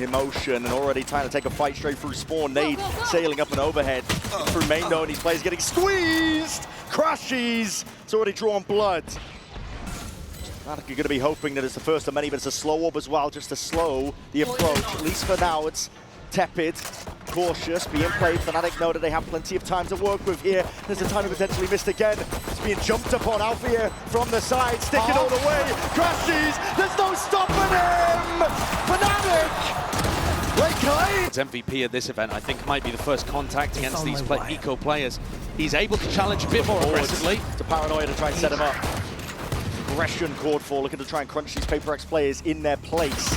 Emotion and already trying to take a fight straight through spawn. Nade sailing up and overhead through main though, and these players getting squeezed. Crashes. It's already drawn blood. FNATIC are going to be hoping that it's the first of many, but it's a slow orb as well, just to slow the approach. At least for now, it's tepid, cautious, being played. FNATIC know that they have plenty of time to work with here. There's a time to potentially missed again. It's being jumped upon. Alpha here from the side, sticking all the way. Crashes. There's no stopping him. FNATIC. It's MVP at this event, I think, might be the first contact against these eco players. He's able to challenge a bit more aggressively. It's a paranoia to try and set him up. Aggression called for, looking to try and crunch these PRX players in their place.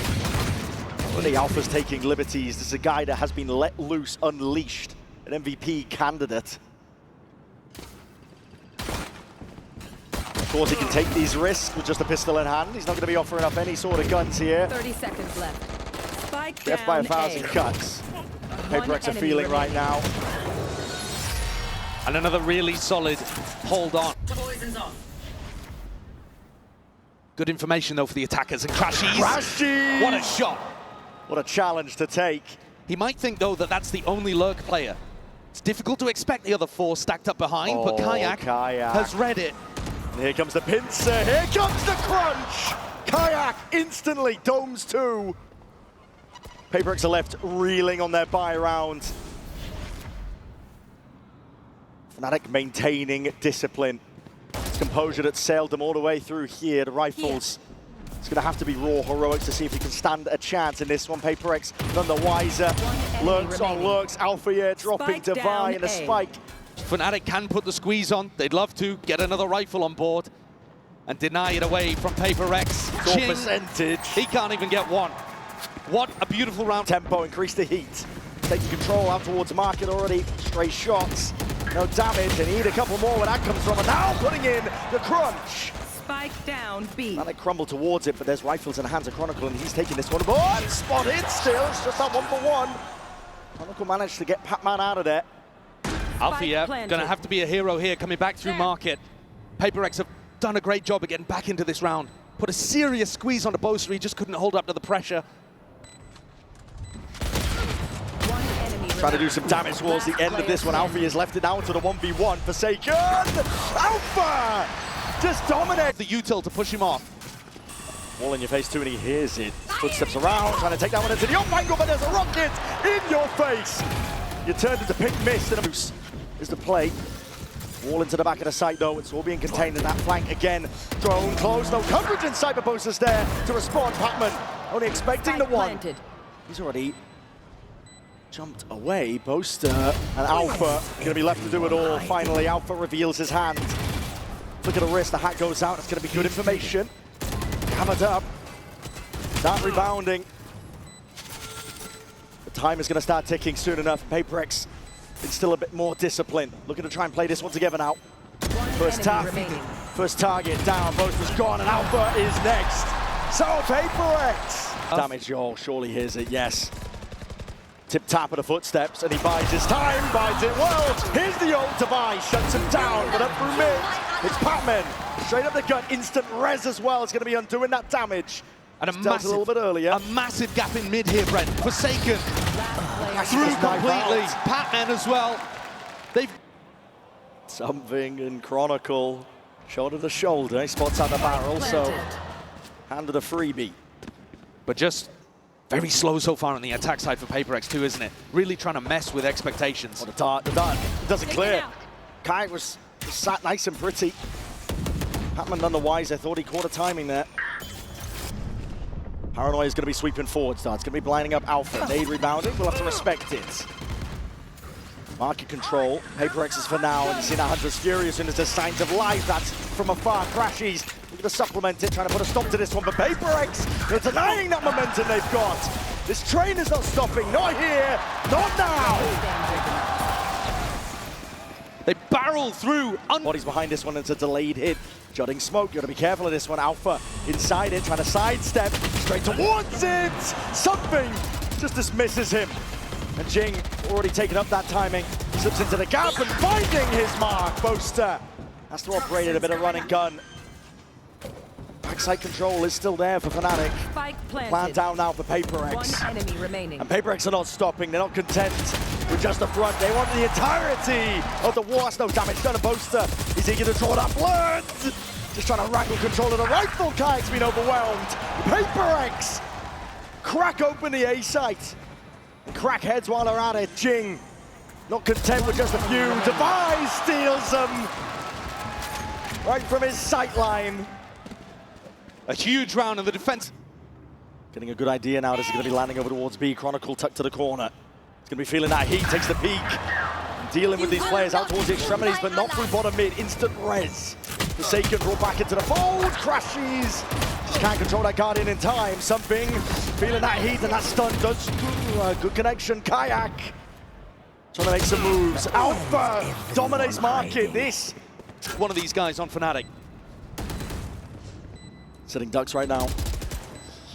The Alpha's taking liberties. This is a guy that has been let loose, unleashed. An MVP candidate. Of course, he can take these risks with just a pistol in hand. He's not going to be offering up any sort of guns here. 30 seconds left. Spike Death by 1,000 A. cuts. PRX are feeling right now. And another really solid hold on. Good information though for the attackers, and Crashes. What a shot. What a challenge to take. He might think though that that's the only lurk player. It's difficult to expect the other four stacked up behind, but Kayak has read it. And here comes the pincer, here comes the crunch! Kayak instantly domes two. PRX are left reeling on their buy round. FNATIC maintaining discipline. It's composure that sailed them all the way through here. The rifles, it's going to have to be raw heroics to see if he can stand a chance in this one. PRX none the wiser. Lurks on lurks. Alpha here dropping Divine and a spike. FNATIC can put the squeeze on. They'd love to get another rifle on board and deny it away from PRX. Short percentage. He can't even get one. What a beautiful round. Tempo, increase the heat. Taking control out towards market already. Stray shots. No damage, and need a couple more where that comes from. And now putting in the crunch. Spike down B. And they crumble towards it, but there's rifles in the hands of Chronicle, and he's taking this one. But spotted still. It's just that 1-for-1. Chronicle managed to get Pac-Man out of there. Alfia gonna have to be a hero here, coming back through market. PRX have done a great job of getting back into this round. Put a serious squeeze on the Boaster, he just couldn't hold up to the pressure. Trying to do some damage towards the end of this one. Alfia has left it down to the 1v1. Forsaken! Alpha! Just dominate! The util to push him off. All in your face too, and he hears it. Footsteps around, trying to take that one into the off angle, but there's a rocket in your face! You turned into pink mist, and a is the play. Wall into the back of the site though, it's all being contained in that flank again. Drone close, no coverage, and Cyberboaster's there to respond. Pac-Man only expecting the one. He's already jumped away. Boaster and Alpha gonna be left to do it all. Finally, Alpha reveals his hand. Look at the wrist, the hat goes out. It's gonna be good information. Hammered up. Start rebounding. The time is gonna start ticking soon enough. PRX is still a bit more disciplined. Looking to try and play this one together now. First tap, first target down. Boaster's gone, and Alpha is next. So PRX. Damage, y'all. Surely hears it. Yes. Tip-tap of the footsteps, and he buys his time, buys it well. Here's the ult to buy, shuts him down, but up through mid. It's Pac-Man, straight up the gut, instant res as well. It's going to be undoing that damage. And a little bit earlier. A massive gap in mid here, Brent. Forsaken through completely. Pac-Man as well. They've something in Chronicle, shoulder to shoulder. He spots out the barrel, so handed a freebie. But just very slow so far on the attack side for PRX too, isn't it? Really trying to mess with expectations. Oh, the dart doesn't clear. Kai was sat nice and pretty. Pac-Man none the wiser. Thought he caught a timing there. Paranoia is going to be sweeping forward. It's going to be blinding up Alpha. Nade rebounding. We'll have to respect it. Market control. PRX is for now. And you see now Hunter's furious and there's signs of life. That's from afar. Crashes. Looking to supplement it, trying to put a stop to this one. But PRX, they're denying that momentum they've got. This train is not stopping. Not here. Not now. They barrel through. Bodies behind this one. It's a delayed hit. Jutting smoke. You got to be careful of this one. Alpha inside it, trying to sidestep straight towards it. Something just dismisses him. And Jing already taken up that timing. Slips into the gap and finding his mark. Boaster has to operate at a bit of run and gun. Backside control is still there for FNATIC. Spike planted. Plan down now for PRX. One enemy remaining. And PRX are not stopping. They're not content with just the front. They want the entirety of the war. That's no damage done to Boaster. He's eager to draw that blood. Just trying to wrangle control of the rifle. Kayak's been overwhelmed. PRX crack open the A site. And crack heads while they're at it. Jing, not content with just a few. Device steals them right from his sight line. A huge round in the defense. Getting a good idea now. This is going to be landing over towards B. Chronicle tucked to the corner. He's going to be feeling that heat. Takes the peak. Dealing with these players out towards the extremities, but not through bottom mid. Instant res. Forsaken brought back into the fold. Crashes. Just can't control that Guardian in time. Something feeling that heat, and that stun does good connection. Kayak trying to make some moves. Alpha dominates market. This one of these guys on FNATIC. Setting ducks right now.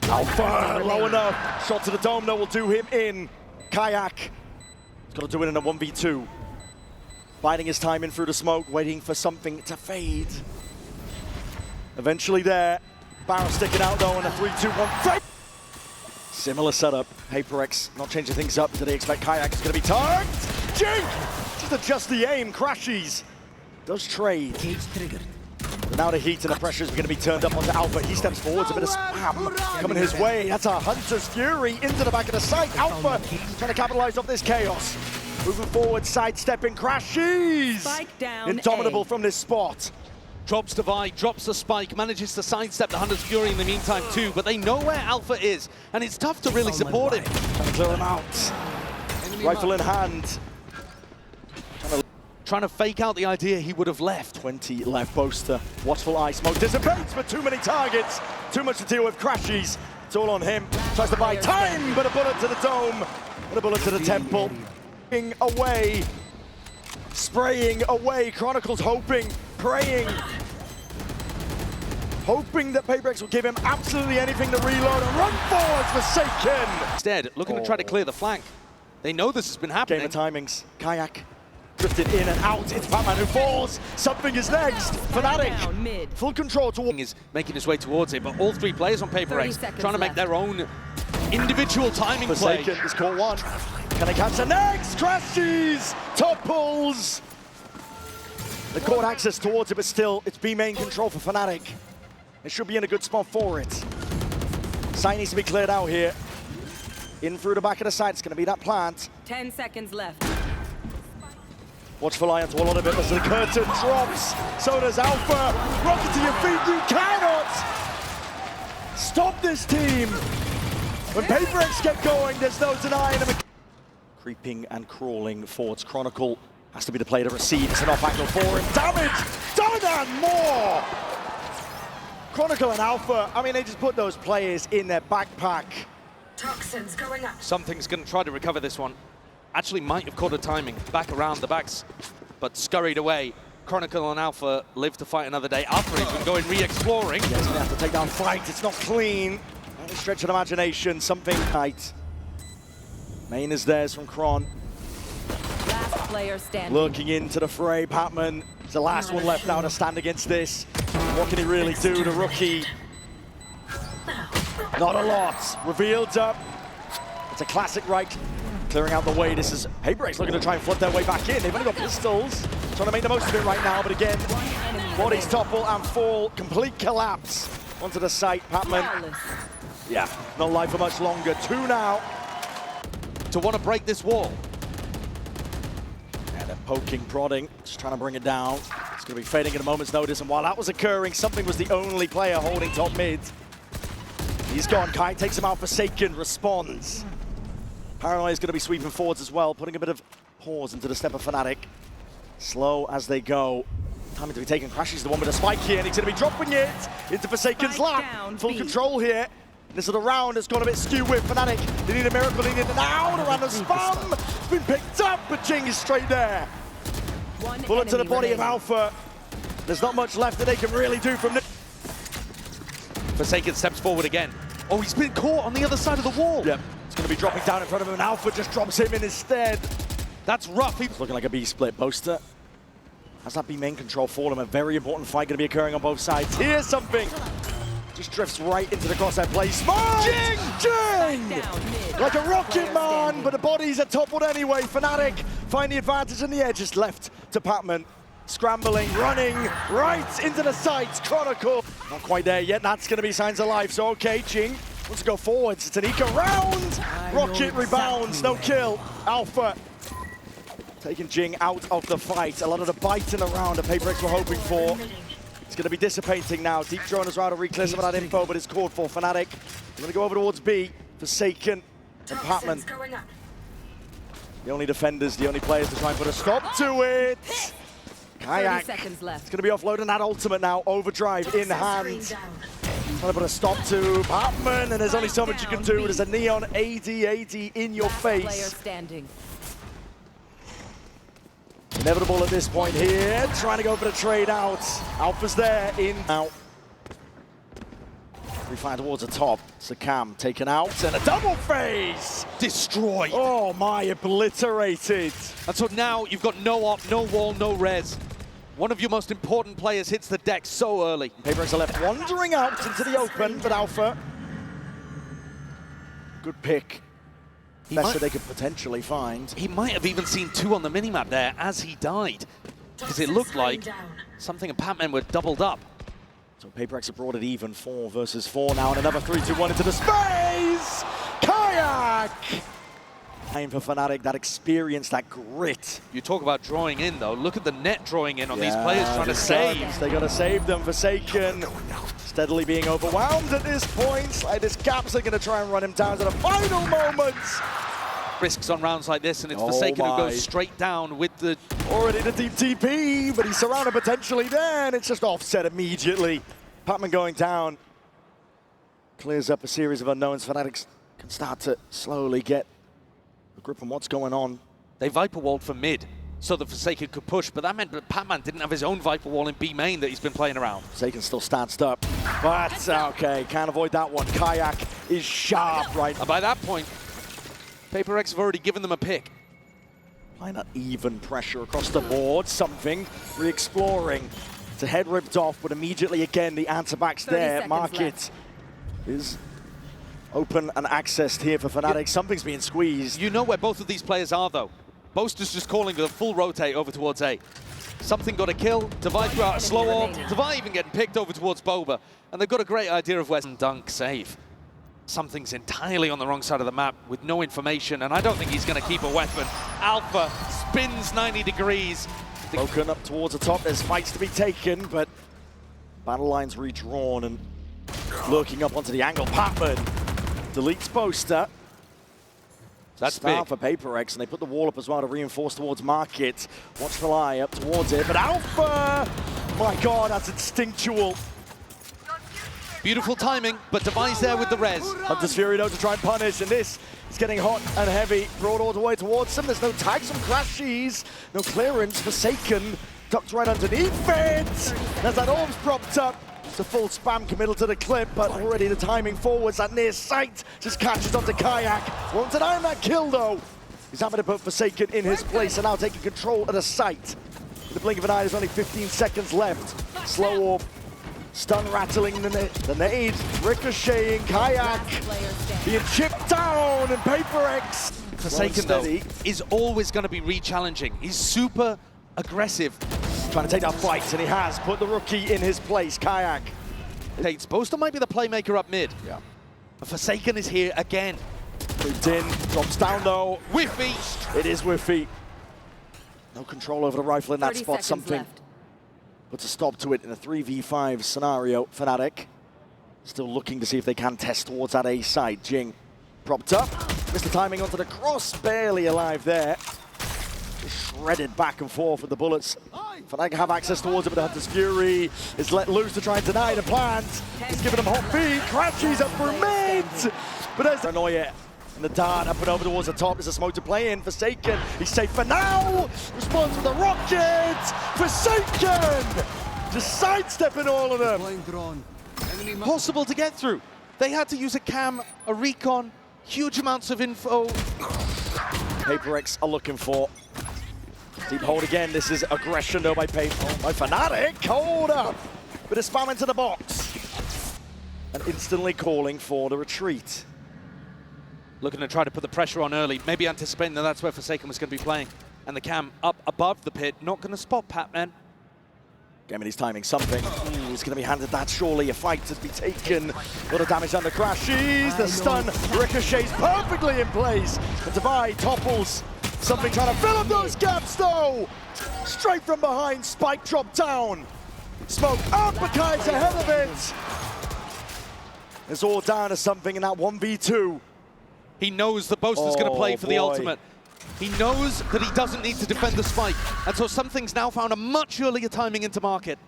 Alpha low enough. Shot to the dome though will do him in. Kayak he's got to do it in a 1v2. Biding his time in through the smoke, waiting for something to fade. Eventually there. Barrow sticking out though on a 3-2-1 fade. Similar setup. PRX not changing things up. Do they expect Kayak is going to be tagged? Jink! Just adjust the aim. Crashes. Does trade. But now the heat and the pressure is going to be turned up onto Alpha. He steps forwards, a bit of spam coming his way. That's a Hunter's Fury into the back of the site. Alpha trying to capitalize off this chaos. Moving forward, sidestepping, crashes. Spike down. Indomitable A. from this spot. Drops Divide, drops the spike, manages to sidestep the Hunter's Fury in the meantime too, but they know where Alpha is, and it's tough to really support him. Trying to clear him out. Rifle in hand. Trying to fake out the idea he would have left. 20 left. Boaster. Watchful eye smoke dissipates, but too many targets. Too much to deal with. Crashes. It's all on him. Tries to buy time, but a bullet to the dome. And a bullet to the temple. Away. Spraying away. Chronicles hoping, praying. Hoping that PRX will give him absolutely anything to reload and run forward for Forsaken. Instead, looking to try to clear the flank. They know this has been happening. Game of timings. Kayak. Drifted in and out. It's Batman who falls. Something is next. FNATIC. Full control towards. Is making his way towards it, but all three players on PRX trying to make their own individual timing play. Forsaken is caught one. Can they catch the next? Crashes. Topples. They caught access towards it, but still, it's B main control for FNATIC. It should be in a good spot for it. Site needs to be cleared out here. In through the back of the site. It's going to be that plant. 10 seconds left. Watchful eye onto a lot of it as the curtain drops. So does Alpha. Rocket to your feet. You cannot stop this team. When PRX get going, there's no denying them. Creeping and crawling forwards. Chronicle has to be the player to receive. It's an off angle for him. Damage done and more. Chronicle and Alpha, I mean, they just put those players in their backpack. Toxins going up. Something's going to try to recover this one. Actually might have caught a timing back around the backs, but scurried away. Chronicle and Alpha live to fight another day. Alpha has been going re-exploring. Yeah, he's gonna have to take down Fight. It's not clean. Any stretch of imagination, something tight. Main is theirs from Chron. Last player standing. Looking into the fray, Patman is the last one left now to stand against this. What can he really do, the rookie? Not a lot. Revealed up. It's a classic right. Clearing out the way. This is PRX looking to try and flood their way back in. They've only got pistols. Trying to make the most of it right now, but again, bodies topple and fall. Complete collapse onto the site. Patman, yeah, not live for much longer. 2 now. To want to break this wall. Yeah, they're poking, prodding, just trying to bring it down. It's going to be fading at a moment's notice, and while that was occurring, something was the only player holding top mid. He's gone. Kai takes him out. Forsaken responds. Paranoia is going to be sweeping forwards as well, putting a bit of pause into the step of FNATIC. Slow as they go. Time to be taken. Crashes the one with a spike here, and he's going to be dropping it into Forsaken's lap. Full control here. This is the round that's gone a bit skewed with FNATIC. They need a miracle, they need an out around the spam. It's been picked up, but Jing is straight there. Bullet to the body of Alpha. There's not much left that they can really do from this. Forsaken steps forward again. Oh, he's been caught on the other side of the wall. Yep. It's going to be dropping down in front of him, and Alpha just drops him in instead. That's rough. It's looking like a B split. Boaster has that B main control for him. A very important fight going to be occurring on both sides. Here's something. Just drifts right into the crosshair play. Smart! Jing! Like a rocket man, but the bodies are toppled anyway. FNATIC find the advantage in the edge. Just left to Patman. Scrambling, running, right into the sights. Chronicle. Not quite there yet. That's going to be signs of life. So, okay, Jing wants to go forwards. It's an eco round. Rocket rebounds. No kill. Alpha taking Jing out of the fight. A lot of the biting around that PRX were hoping for. It's going to be dissipating now. Deep drone as well to reclear some of that info, but it's called for FNATIC. They're going to go over towards B. Forsaken and Patman. The only defenders, the only players to try and put a stop to it. Kayak. 30 seconds left. It's going to be offloading that ultimate now. Overdrive in hand. Trying to put a stop to Patman, and there's only so much you can do. There's a neon AD in your Player face. standing. Inevitable at this point here. Trying to go for the trade out. Alpha's there, in, out. We find towards the top. Sakam taken out, and a double phase! Destroyed. Oh my, obliterated. And so now you've got no op, no wall, no res. One of your most important players hits the deck so early. PRX are left wandering out into the open, but Alpha. Good pick. Best that they could potentially find. He might have even seen 2 on the minimap there as he died. Because it looked like something and Patman were doubled up. So PRX have brought it even, 4 versus 4 now, and another 3-2-1 into the space! Kayak! Time for FNATIC, that experience, that grit. You talk about drawing in though, look at the net drawing in on these players trying to save. They gotta save them. Forsaken steadily being overwhelmed at this point. Like this Gaps are gonna try and run him down to the final moments. Risks on rounds like this, and it's Forsaken who goes straight down with the... Already the deep TP, but he's surrounded potentially there, and it's just offset immediately. Patman going down. Clears up a series of unknowns. FNATIC can start to slowly get a grip on what's going on. They Viper walled for mid, so that Forsaken could push, but that meant that Patman didn't have his own Viper wall in B main that he's been playing around. Forsaken still stanced up, but okay, can't avoid that one. Kayak is sharp right. And by that point, PRX have already given them a pick. Why not even pressure across the board? Something re-exploring. It's a head ripped off, but immediately again the answer back's there. Market is open and accessed here for FNATIC. Something's being squeezed. You know where both of these players are though. Boaster's just calling for the full rotate over towards A. Something got a kill, Divide threw out a slow orb, Divide even getting picked over towards Boba. And they've got a great idea of where dunk save. Something's entirely on the wrong side of the map with no information, and I don't think he's going to keep a weapon. Alpha spins 90 degrees. Broken up towards the top, there's fights to be taken, but battle lines redrawn and lurking up onto the angle. Patman deletes Boaster. That's start big for PRX, and they put the wall up as well to reinforce towards Market. Watchful eye up towards it, but Alpha! My God, that's instinctual. Beautiful timing, but Device there with the res. Hunter's Fury though to try and punish, and this is getting hot and heavy. Brought all the way towards him. There's no tags from Crashies, no clearance. Forsaken tucked right underneath it. There's that orbs propped up. It's a full spam committal to the clip, but already the timing forwards, that near sight just catches onto Kayak. Won't deny him that kill though. He's having to put Forsaken in his place and now taking control of the site. In the blink of an eye, there's only 15 seconds left. Slow orb. Stun rattling the nade, ricocheting, Kayak being chipped down, and PRX. Forsaken though is always going to be re-challenging. He's super aggressive. Trying to take that fight, and he has put the rookie in his place, Kayak. Boaster might be the playmaker up mid. Yeah. But Forsaken is here again. Creeped in, drops down though. Whiffy! It is Whiffy. No control over the rifle in that spot, something. Left. Puts a stop to it in a 3v5 scenario. FNATIC still looking to see if they can test towards that A side. Jing propped up, missed the timing onto the cross, barely alive there. Just shredded back and forth with the bullets. FNATIC have access towards it, but Hunter's Fury is let loose to try and deny the plans. He's giving them hot feet. Crashies up for mid, but there's Anoye. And the dart up and over towards the top. There's a smoke to play in. Forsaken, he's safe for now. Responds with the rocket. Forsaken! Just sidestepping all of them. Possible to get through. They had to use a cam, a recon, huge amounts of info. PRX are looking for. Deep hold again. This is aggression though by FNATIC. Hold up. Bit of spam into the box. and instantly calling for the retreat. Looking to try to put the pressure on early, maybe anticipating that that's where Forsaken was going to be playing. And the cam up above the pit, not going to spot Patman. Gemini's timing something. He's going to be handed that surely. A fight to be taken. A lot of damage under Crashies. The stun ricochets perfectly in place. And Divide topples. Something trying to fill up those gaps though. Straight from behind, Spike dropped down. Smoke up, Bakai's ahead of it. It's all down to something in that 1v2. He knows the Boaster's going to play for the ultimate. He knows that he doesn't need to defend the spike. And so Something's now found a much earlier timing into market.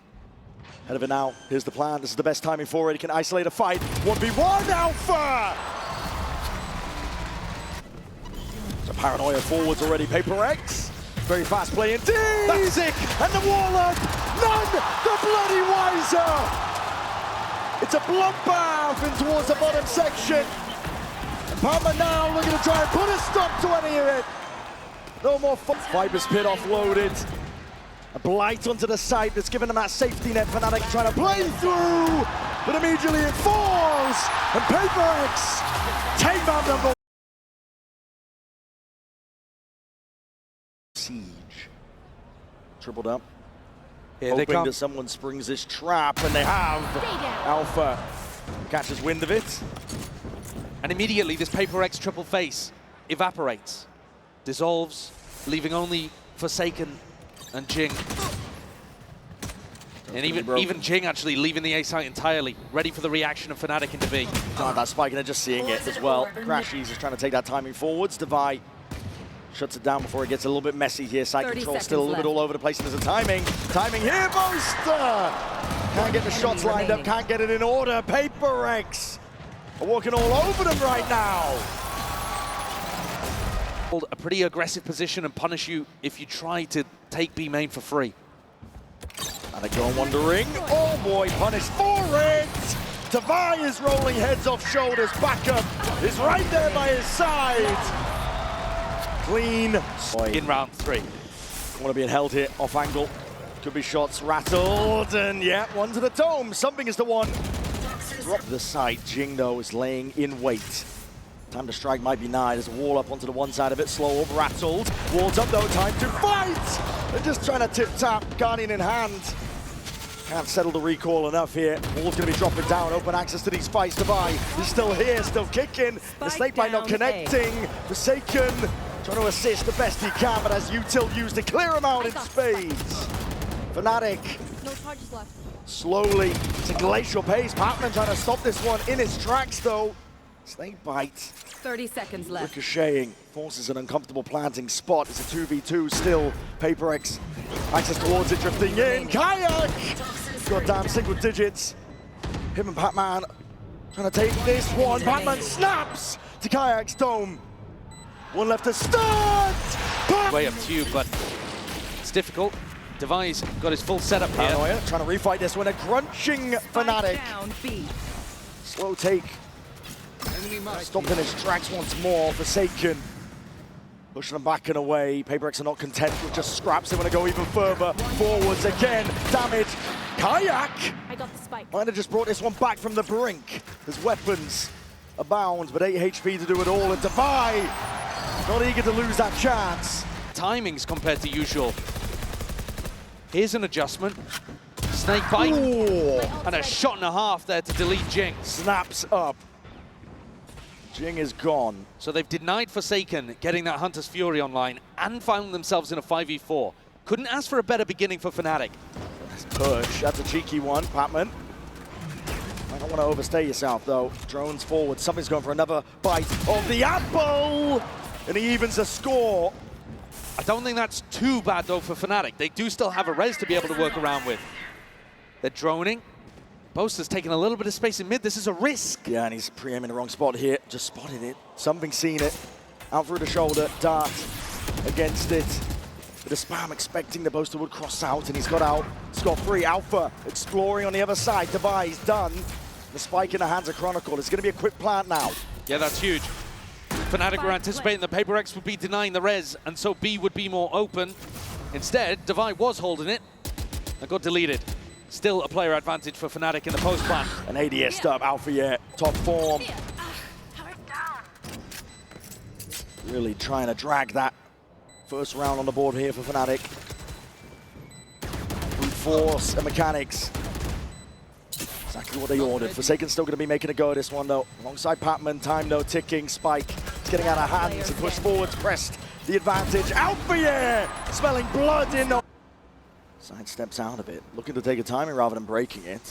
Ahead of it now. Here's the plan. This is the best timing for it. He can isolate a fight. 1v1 Alpha! So Paranoia forwards already. PRX. Very fast play indeed. That's sick. And the wall up. None the bloody wiser. It's a bloodbath in towards the bottom section. And Palmer now looking to try and put a stop to any of it. No more Viper's Pit offloaded. A blight onto the site that's given them that safety net. FNATIC trying to play through, but immediately it falls. And PRX take that number. Siege. Tripled up. Here they Hoping come. that someone springs this trap, and they have. Alpha catches wind of it. And immediately this PRX triple face evaporates, dissolves, leaving only Forsaken and Jing. And even Jing actually leaving the A site entirely, ready for the reaction of FNATIC into B. God, that spike, and they're just seeing it as well. Crashies is trying to take that timing forwards. Divide shuts it down before it gets a little bit messy here. Site control still a little bit all over the place, and there's a timing. Timing here, Boaster! Can't get the shots lined up, can't get it in order. PRX are walking all over them right now. Hold a pretty aggressive position and punish you if you try to take B main for free. And they go on wandering. Oh boy, punished for it! Tavai is rolling heads off shoulders. Backup is right there by his side. Clean. In round 3. Want to be held here off angle. Could be shots rattled, and yeah, one to the dome. Something is the one. Drop the side. Jing though is laying in wait. Time to strike might be nigh. There's a wall up onto the one side of it. Slow up, rattled. Walls up though, time to fight! They're just trying to tip-tap, Guardian in hand. Can't settle the recall enough here. Wall's going to be dropping down. Open access to these fights. Divide. He's still here, still kicking. The snake bite not connecting. Forsaken trying to assist the best he can, but as Util used to clear him out in spades. FNATIC. No charges left. Slowly, it's a glacial pace. Patman trying to stop this one in his tracks though. Snake bite. 30 seconds left. Ricocheting, forces an uncomfortable planting spot. It's a 2v2 still. PRX, access towards it, drifting in. Kayak! Goddamn single digits. Him and Patman trying to take this one. Patman snaps to Kayak's dome. One left to start! Way up to you, but it's difficult. Device got his full setup here. Paranoia trying to refight this one. A crunching FNATIC. Down B. Slow take. Stopping his tracks once more. Forsaken. Pushing them back and away. PRX are not content with just scraps. They want to go even further. Forwards again. Damage. Kayak! I got the spike. Might have just brought this one back from the brink. His weapons abound, but 8 HP to do it all. And Divide, not eager to lose that chance. Timings compared to usual. Here's an adjustment. Snake bite. Ooh. And a shot and a half there to delete Jing. Snaps up. Jing is gone. So they've denied Forsaken getting that Hunter's Fury online and found themselves in a 5v4. Couldn't ask for a better beginning for FNATIC. Push, that's a cheeky one, Patman. I don't want to overstay yourself though. Drones forward, something's going for another bite of the apple! And he evens the score. I don't think that's too bad though for FNATIC. They do still have a res to be able to work around with. They're droning. Boaster's taking a little bit of space in mid. This is a risk. Yeah, and he's pre-aiming the wrong spot here. Just spotted it. Something seen it. Out through the shoulder, dart against it. With a spam expecting the Boaster would cross out, and he's got out scot-free. Alpha exploring on the other side. Device done. The spike in the hands of Chronicle. It's going to be a quick plant now. Yeah, that's huge. FNATIC were anticipating that PRX would be denying the res, and so B would be more open. Instead, Divide was holding it and got deleted. Still a player advantage for FNATIC in the post plan. An ADS stop, Alpha yet, top form. Really trying to drag that first round on the board here for FNATIC. Brute force and mechanics. Exactly what they ordered. Forsaken's still going to be making a go at this one though. Alongside Patman, time though ticking. Spike is getting out of hand. He pushed forwards, pressed the advantage. Alpha yeah! Smelling blood in the... Side steps out a bit, looking to take a timing rather than breaking it.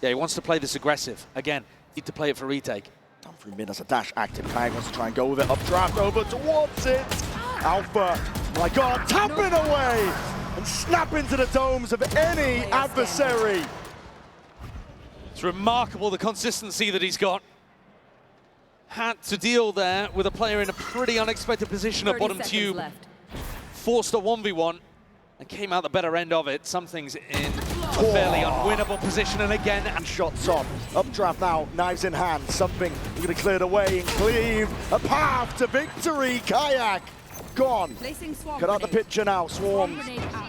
Yeah, he wants to play this aggressive. Again, need to play it for retake. Down through mid as a dash active. Kayak wants to try and go with it. Updraft over towards it. Alpha, my God, tapping away and snap into the domes of any adversary. It's remarkable the consistency that he's got. Had to deal there with a player in a pretty unexpected position at bottom tube. Forced a 1v1 and came out the better end of it. Something's in a fairly unwinnable position, and again... And shots on. Updraft now, knives in hand. Something going to clear the way and cleave. A path to victory. Kayak gone. Cut out the picture now. Swarms.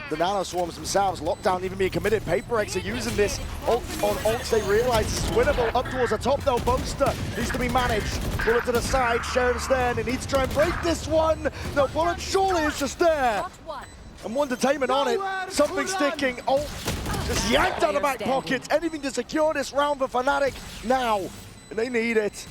The nano swarms themselves. Lockdown even being committed. PRX are using this ult on ults. They realize it's winnable. Up towards the top though. Boaster needs to be managed. Bullet to the side. Sheriff's there. And he needs to try and break this one. No, Bullet surely is just there. And one detainment on it. Something sticking. Ult just yanked out of the back pockets. Anything to secure this round for FNATIC now. And they need it.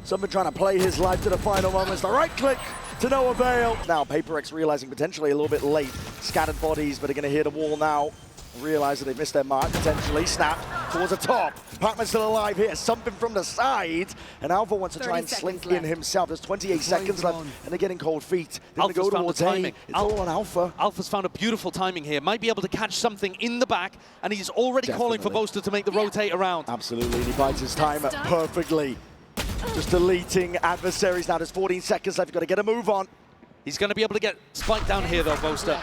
Something trying to play his life to the final moments. The right click to no avail. Now PRX realizing potentially a little bit late. Scattered bodies, but are going to hit a wall now. Realize that they've missed their mark potentially. Snap towards the top. Patman's still alive here. Something from the side. And Alpha wants to try and slink in himself. There's 28 seconds left, and they're getting cold feet. They're going to go towards A. It's all on Alpha. Alpha's found a beautiful timing here. Might be able to catch something in the back, and he's already calling for Boaster to make the rotate around. Absolutely, and he bites his time perfectly. Just deleting adversaries. Now there's 14 seconds left. You've got to get a move on. He's going to be able to get Spike down here though, Boaster.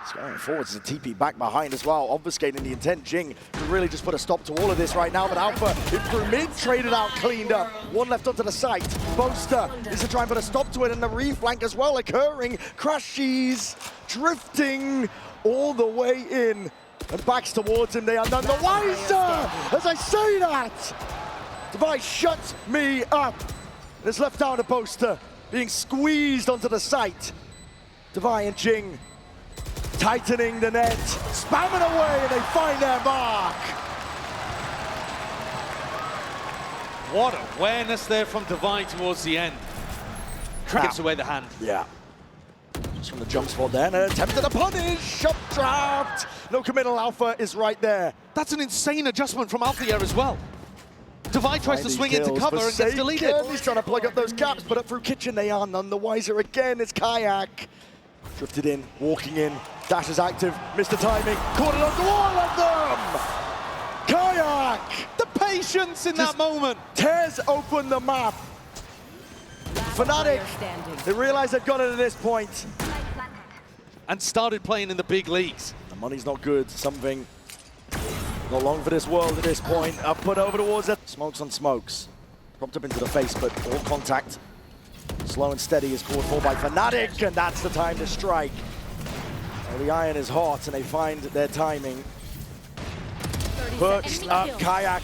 He's going forwards. There's a TP back behind as well, obfuscating the intent. Jing can really just put a stop to all of this right now, but Alpha in through mid, traded out, cleaned up. One left onto the site. Boaster is to try and put a stop to it, and the reflank as well occurring. Crashies drifting all the way in, and backs towards him. They are none the wiser as I say that. Device shut me up. It's left down to Boaster, being squeezed onto the site. Devi and Jing tightening the net, spamming away, and they find their mark. What awareness there from Devi towards the end. Gives away the hand. Yeah. Just from the jump spot there, and an attempt at a punish. Updraft. No committal. Alpha is right there. That's an insane adjustment from Alpha here as well. Devi tries to swing into cover and gets deleted. He's trying to plug up those gaps, but up through kitchen they are none the wiser again. It's Kayak. Drifted in, walking in, dash is active, missed the timing, caught it onto all of them! Kayak! The patience in that moment! Tears open the map. FNATIC, they realize they've got it at this point. And started playing in the big leagues. The money's not good, something not long for this world at this point. Up put over towards it. Smokes on smokes. Propped up into the face, but all contact. Slow and steady is called for by FNATIC, and that's the time to strike. Well, the iron is hot, and they find their timing. Perched up, Kayak.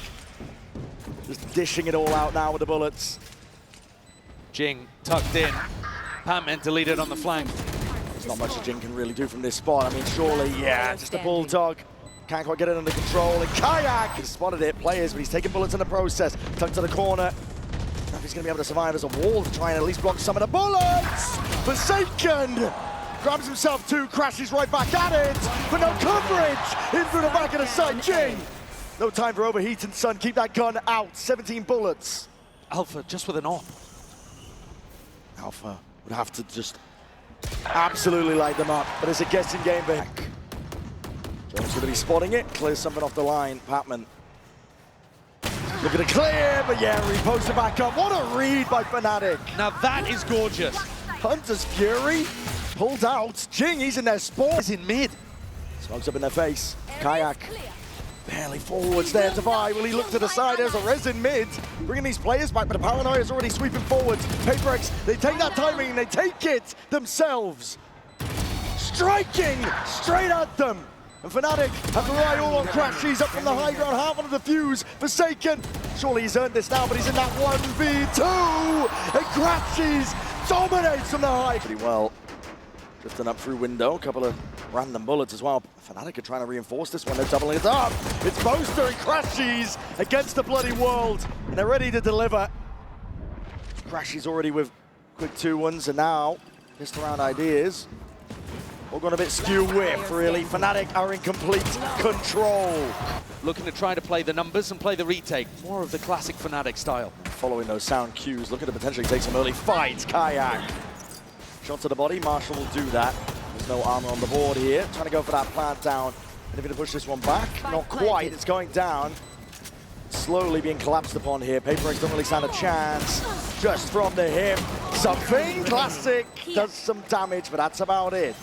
Just dishing it all out now with the bullets. Jing tucked in. Patman deleted on the flank. There's not much that Jing can really do from this spot. I mean, surely, yeah, just a bulldog. Can't quite get it under control, and Kayak has spotted it, players, but he's taking bullets in the process. Tucked to the corner. If he's going to be able to survive as a wall to try and at least block some of the bullets. Forsaken grabs himself too, crashes right back at it, but no coverage in through the back of the side. Jing, no time for overheating, son. Keep that gun out. 17 bullets. Alpha just with an op. Alpha would have to just absolutely light them up, but it's a guessing game back. Jones going to be spotting it, clears something off the line. Patman looking to clear, but yeah, repost it back up. What a read by FNATIC. Now that is gorgeous. Hunter's Fury pulled out. Jing, he's in their spawn. He's in mid. Smokes up in their face. Kayak barely forwards there. Devi, will he look to the side? There's a res in mid. Bringing these players back, but the Paranoia is already sweeping forwards. PRX, they take that timing and they take it themselves. Striking straight at them. And FNATIC have to rely all on Crash. He's up from the high ground, half on the defuse. Forsaken. Surely he's earned this now, but he's in that 1v2. And Crashes dominates from the high. Pretty well. Drifting up through window. A couple of random bullets as well. FNATIC are trying to reinforce this one. They're doubling it up. It's Boaster and Crashes against the bloody world. And they're ready to deliver. Crashes already with quick 2-1s, and now missed around ideas. All gone a bit skew whiff, really. FNATIC are in complete control. Looking to try to play the numbers and play the retake. More of the classic FNATIC style. Following those sound cues, looking to potentially take some early fights. Kayak. Shot to the body, Marshall will do that. There's no armor on the board here. Trying to go for that plant down. And they're going to push this one back. Not quite, it's going down. Slowly being collapsed upon here. PRX don't really stand a chance. Just from the hip. Something classic. Does some damage, but that's about it.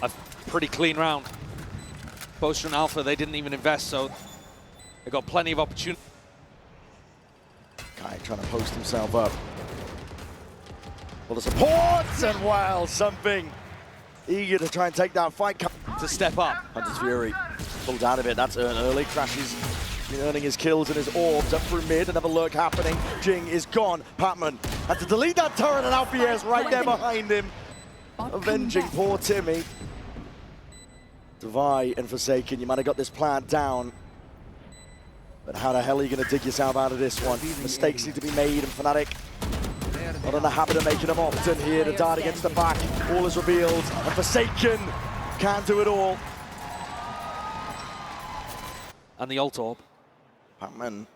A pretty clean round. Boaster and Alpha, they didn't even invest, so they got plenty of opportunity. Kai trying to post himself up. Well, the supports, and wow, something. Eager to try and take that fight. To step up. Hunter's Fury pulled out of it. That's earned early. Crashes been earning his kills and his orbs up through mid. Another lurk happening. Jing is gone. Patman had to delete that turret, and Alfier's right there behind him. Avenging poor Timmy. Devi and Forsaken, you might have got this plant down. But how the hell are you going to dig yourself out of this one? Mistakes need to be made, and FNATIC not in the habit of making them often here. The dart against the back. All is revealed, and Forsaken can't do it all. And the ult orb. Patman,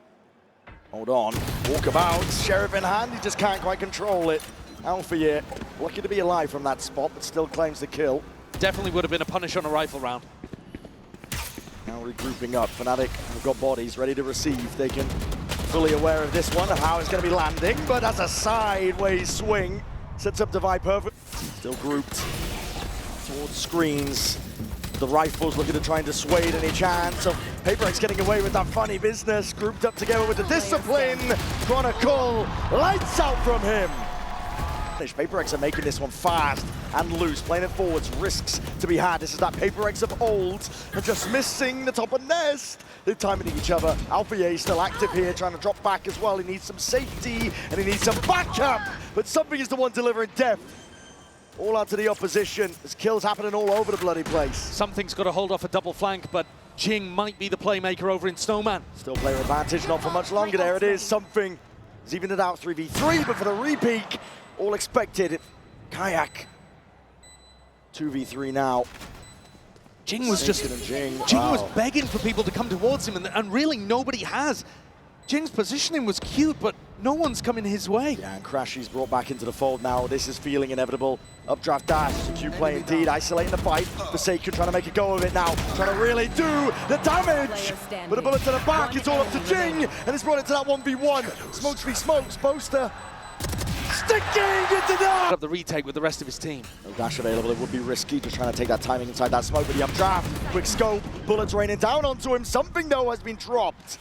hold on. Walkabout, Sheriff in hand, he just can't quite control it. Alfie, lucky to be alive from that spot, but still claims the kill. Definitely would have been a punish on a rifle round. Now regrouping up. FNATIC have got bodies ready to receive. They can fully aware of this one and how it's going to be landing, but that's a sideways swing. Sets up Devi perfect. Still grouped towards screens. The rifles looking to try and dissuade any chance of PRX getting away with that funny business. Grouped up together with the discipline. Chronicle, lights out from him. PRX are making this one fast and loose, playing it forwards, risks to be had. This is that PRX of old, and just missing the top of nest. They're timing each other. Alfie still active here, trying to drop back as well. He needs some safety, and he needs some backup, but something is the one delivering death. All out to the opposition. There's kills happening all over the bloody place. Something's got to hold off a double flank, but Jing might be the playmaker over in Snowman. Still player advantage, not for much longer. There it is. Something has evened it out 3v3, but for the repeat, all expected. Kayak 2v3 now. Jing was just Jing was begging for people to come towards him, and really nobody has. Jing's positioning was cute, but no one's coming his way. Yeah, and Crashy's brought back into the fold now. This is feeling inevitable. Updraft dash, it's a cute play indeed. Isolating the fight. Forsaken trying to make a go of it now. Trying to really do the damage. With a bullet to the back, it's all up to Jing, and it's brought it to that 1v1. Smokes v smokes. Boaster sticking into that. Up the retake with the rest of his team. No dash available. It would be risky just trying to take that timing inside that smoke with the updraft. Quick scope. Bullets raining down onto him. Something though has been dropped.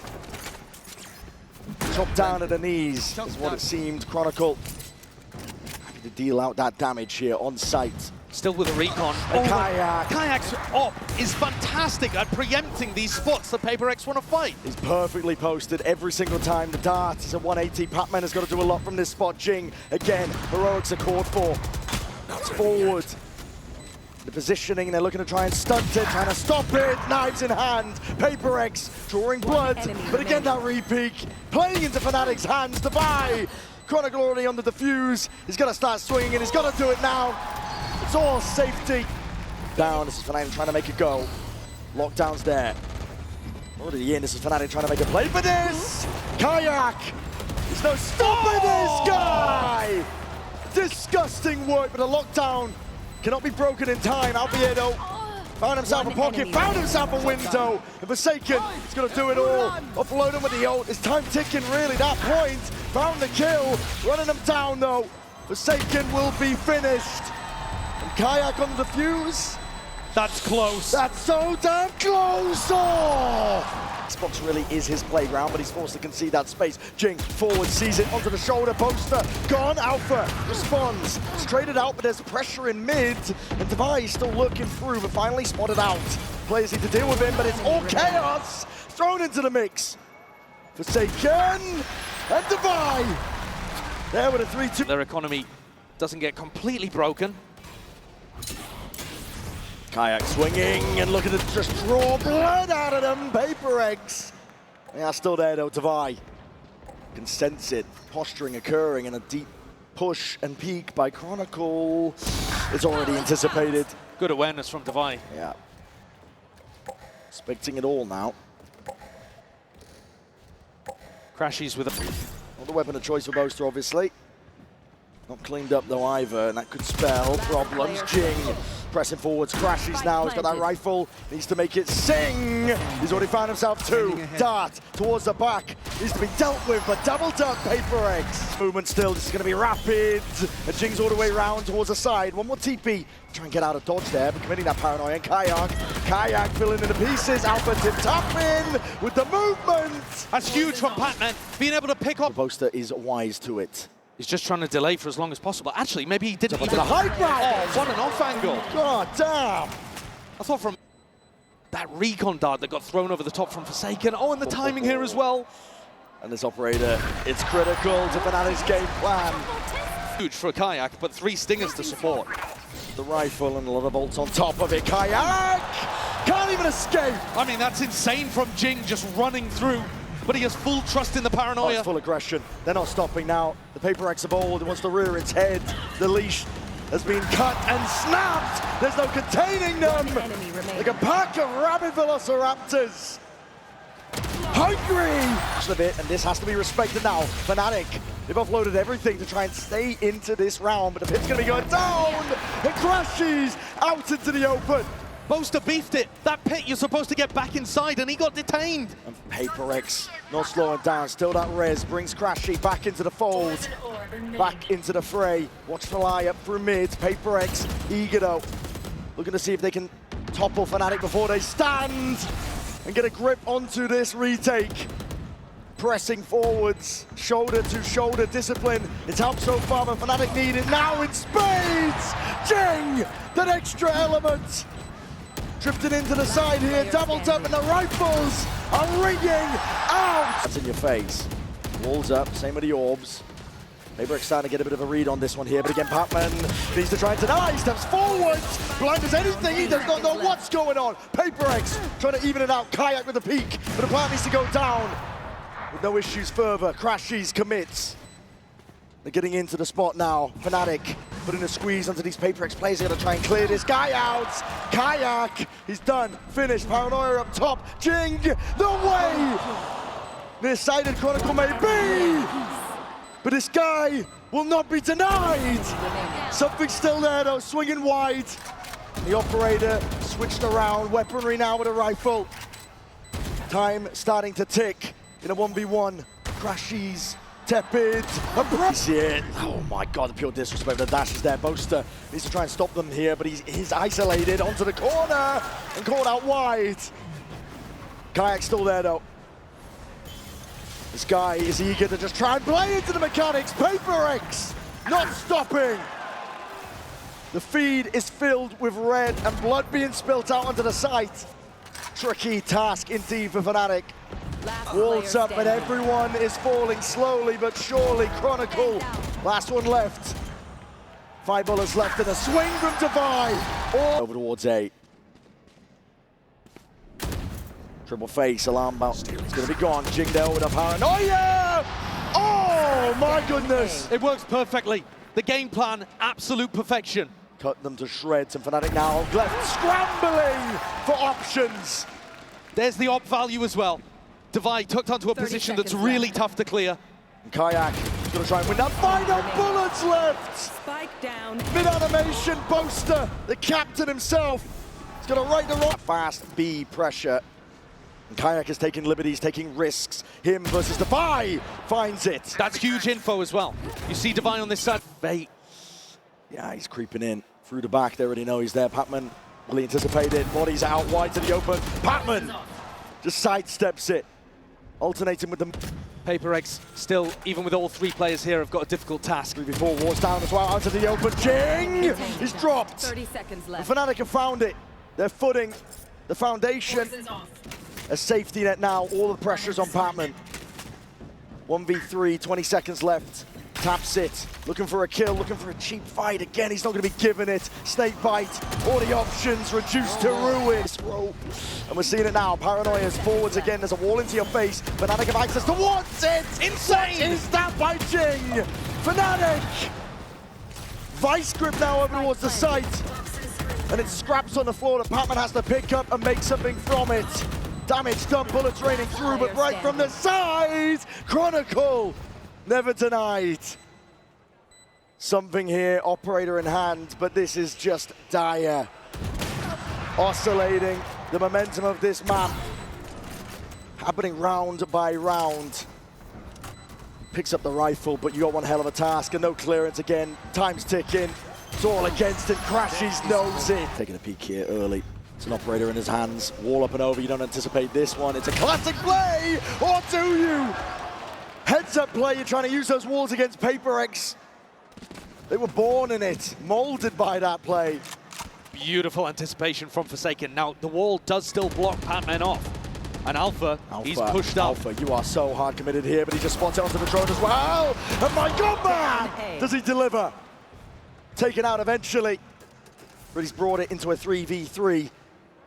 Chopped down at the knees is what it seemed. Chronicle happy to deal out that damage here on site. Still with a recon. Kayak. Kayak's op is fantastic at preempting these spots that PRX want to fight. He's perfectly posted every single time. The dart is at 180. Patman has got to do a lot from this spot. Jing, again, heroics are called for. That's forward. The positioning, they're looking to try and stunt it, trying to stop it. Knives in hand. PRX drawing blood. But again, that repeat playing into FNATIC's hands. Devi. Chronicle already on the defuse. He's got to start swinging, and he's got to do it now. It's all safety. Down, this is FNATIC trying to make a go. Lockdown's there. Already in, this is FNATIC trying to make a play for this. Kayak. There's no stopping this guy. Disgusting work, but a lockdown cannot be broken in time. Alviedo found himself a pocket, found himself a window. And Forsaken is going to do it all. Offload him with the ult. It's time ticking, really. That point. Found the kill. Running him down, though. Forsaken will be finished. And Kayak on the fuse. That's close. That's so damn close! Oh! Xbox really is his playground, but he's forced to concede that space. Jing forward, sees it onto the shoulder, poster, gone. Alpha responds, it's traded out, but there's pressure in mid, and Devi still looking through, but finally spotted out. Players need to deal with him, but it's all chaos thrown into the mix. Forsaken, and Devi there with a 3-2. Their economy doesn't get completely broken. Kayak swinging, and look at it just draw blood out of them. PRX. They are still there though, Devi. Can sense it, posturing occurring, and a deep push and peek by Chronicle. It's already anticipated. Good awareness from Devi. Yeah. Expecting it all now. Crashes with a... Not the weapon of choice for Boaster, obviously. Not cleaned up though either, and that could spell problems. Jing pressing forwards, crashes now. He's got that rifle, needs to make it sing. He's already found himself two. Dart towards the back, needs to be dealt with, but doubled up PRX. Movement still, this is going to be rapid. And Jing's all the way around towards the side. One more TP, try and get out of dodge there, but committing that paranoia. And Kayak filling in the pieces. Alpha tip top in with the movement. That's huge from Pac-Man, being able to pick up. Boaster is wise to it. He's just trying to delay for as long as possible. Actually, maybe he didn't Up to the high ground. Oh, what an off angle. God damn. I thought from that recon dart that got thrown over the top from Forsaken. Oh, and the timing here as well. And this operator, it's critical to FNATIC's game plan. Huge for a Kayak, but 3 stingers to support. The rifle and a lot of bolts on top of it. Kayak can't even escape. I mean, that's insane from Jing just running through. But he has full trust in the Oh, paranoia. it's full aggression. They're not stopping now. The PRX of old, it wants to rear its head. The leash has been cut and snapped. There's no containing them. Like a pack of rabid velociraptors. Hungry! A bit, and this has to be respected now. FNATIC, they've offloaded everything to try and stay into this round, but the pit's going to be going down. It crashes out into the open. Boaster beefed it. That pit, you're supposed to get back inside, and he got detained. And PRX not slowing down, still that res, brings Crashy back into the fold, back into the fray. Watch the lie up through mid, PRX eager though. Looking to see if they can topple FNATIC before they stand and get a grip onto this retake. Pressing forwards, shoulder to shoulder discipline. It's helped so far, but FNATIC need it now in spades. Jing, that extra element. Drifted into the side here, doubled up, and the rifles are ringing out! That's in your face. Walls up, same with the orbs. PRX starting to get a bit of a read on this one here, but again, Pac-Man needs to try and deny. He steps forward, blind as anything, he does not know what's going on. PRX trying to even it out, Kayak with the peak, but the plant needs to go down. With no issues further, Crashies commits. They're getting into the spot now. FNATIC putting a squeeze onto these PRX players. They're going to try and clear this guy out. Kayak, he's done. Finished. Paranoia up top. Jing, the way! Near-sighted Chronicle may be, but this guy will not be denied. Something's still there though, swinging wide. The operator switched around. Weaponry now with a rifle. Time starting to tick in a 1v1. Crashies. Tepid, it. Oh my god, the pure disrespect. The dash is there. Boaster needs to try and stop them here, but he's isolated onto the corner and caught out wide. Kayak's still there though. This guy is eager to just try and play into the mechanics. PRX not stopping. The feed is filled with red and blood being spilt out onto the site. Tricky task indeed for FNATIC. Walls up and everyone is falling slowly but surely. Chronicle, last one left. 5 bullets left and a swing from Devi. Over towards A. Triple face, alarm bell. It's going to be gone. Jing there with a paranoia. Oh my goodness. It works perfectly. The game plan, absolute perfection. Cut them to shreds and FNATIC now left scrambling for options. There's the op value as well. Devi tucked onto a position that's really tough to clear. And Kayak is going to try and win that final bullets left. Spike down. Mid-animation, Boaster, the captain himself. He's going to right the rock. Fast B pressure. And Kayak is taking liberties, taking risks. Him versus Devi finds it. That's huge info as well. You see Devi on this side. Bait. Yeah, he's creeping in through the back. They already know he's there. Pac-Man Fully anticipated, bodies out wide to the open. Patman just sidesteps it, alternating with the PRX still, even with all three players here, have got a difficult task. 3v4 walks down as well, out to the open. Jing is dropped. 30 seconds left. The FNATIC have found it. Their footing, the foundation, a safety net now. All the pressure's on Patman. 1v3, 20 seconds left. Taps it, looking for a kill, looking for a cheap fight. Again, he's not going to be given it. Snake bite, all the options reduced to ruin. Rope. And we're seeing it now. Paranoia's forwards again. There's a wall into your face. FNATIC have access towards it. Insane! What is that by Jing? FNATIC! Vice grip now over towards the site. And it scraps on the floor that Patman has to pick up and make something from it. Damage done, bullets raining through, but right from the side, Chronicle never denied. Something here, operator in hand, but this is just dire. Oscillating the momentum of this map, happening round by round. Picks up the rifle, but you got one hell of a task and no clearance again. Time's ticking, it's all against it. Crashies knows it. Taking a peek here early. It's an operator in his hands. Wall up and over, you don't anticipate this one. It's a classic play, or do you? Heads up play, you're trying to use those walls against PRX. They were born in it, molded by that play. Beautiful anticipation from Forsaken. Now, the wall does still block Patman off. And Alpha, he's pushed up. Alpha, you are so hard committed here, but he just spots it onto the drone as well. And my God, man! Does he deliver? Taken out eventually. But he's brought it into a 3v3.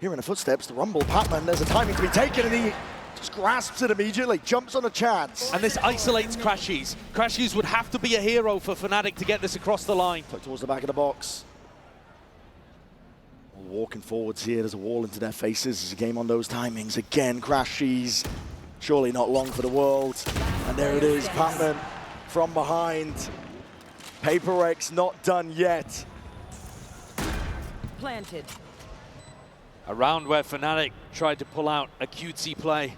Hearing the footsteps, the rumble, Patman, there's a timing to be taken, and he just grasps it immediately, jumps on a chance. And this isolates Crashies. Crashies would have to be a hero for FNATIC to get this across the line. Tucked towards the back of the box. All walking forwards here, there's a wall into their faces. There's a game on those timings. Again, Crashies, surely not long for the world. And there it is, Patman from behind. PRX not done yet. Planted. A round where FNATIC tried to pull out a cutesy play,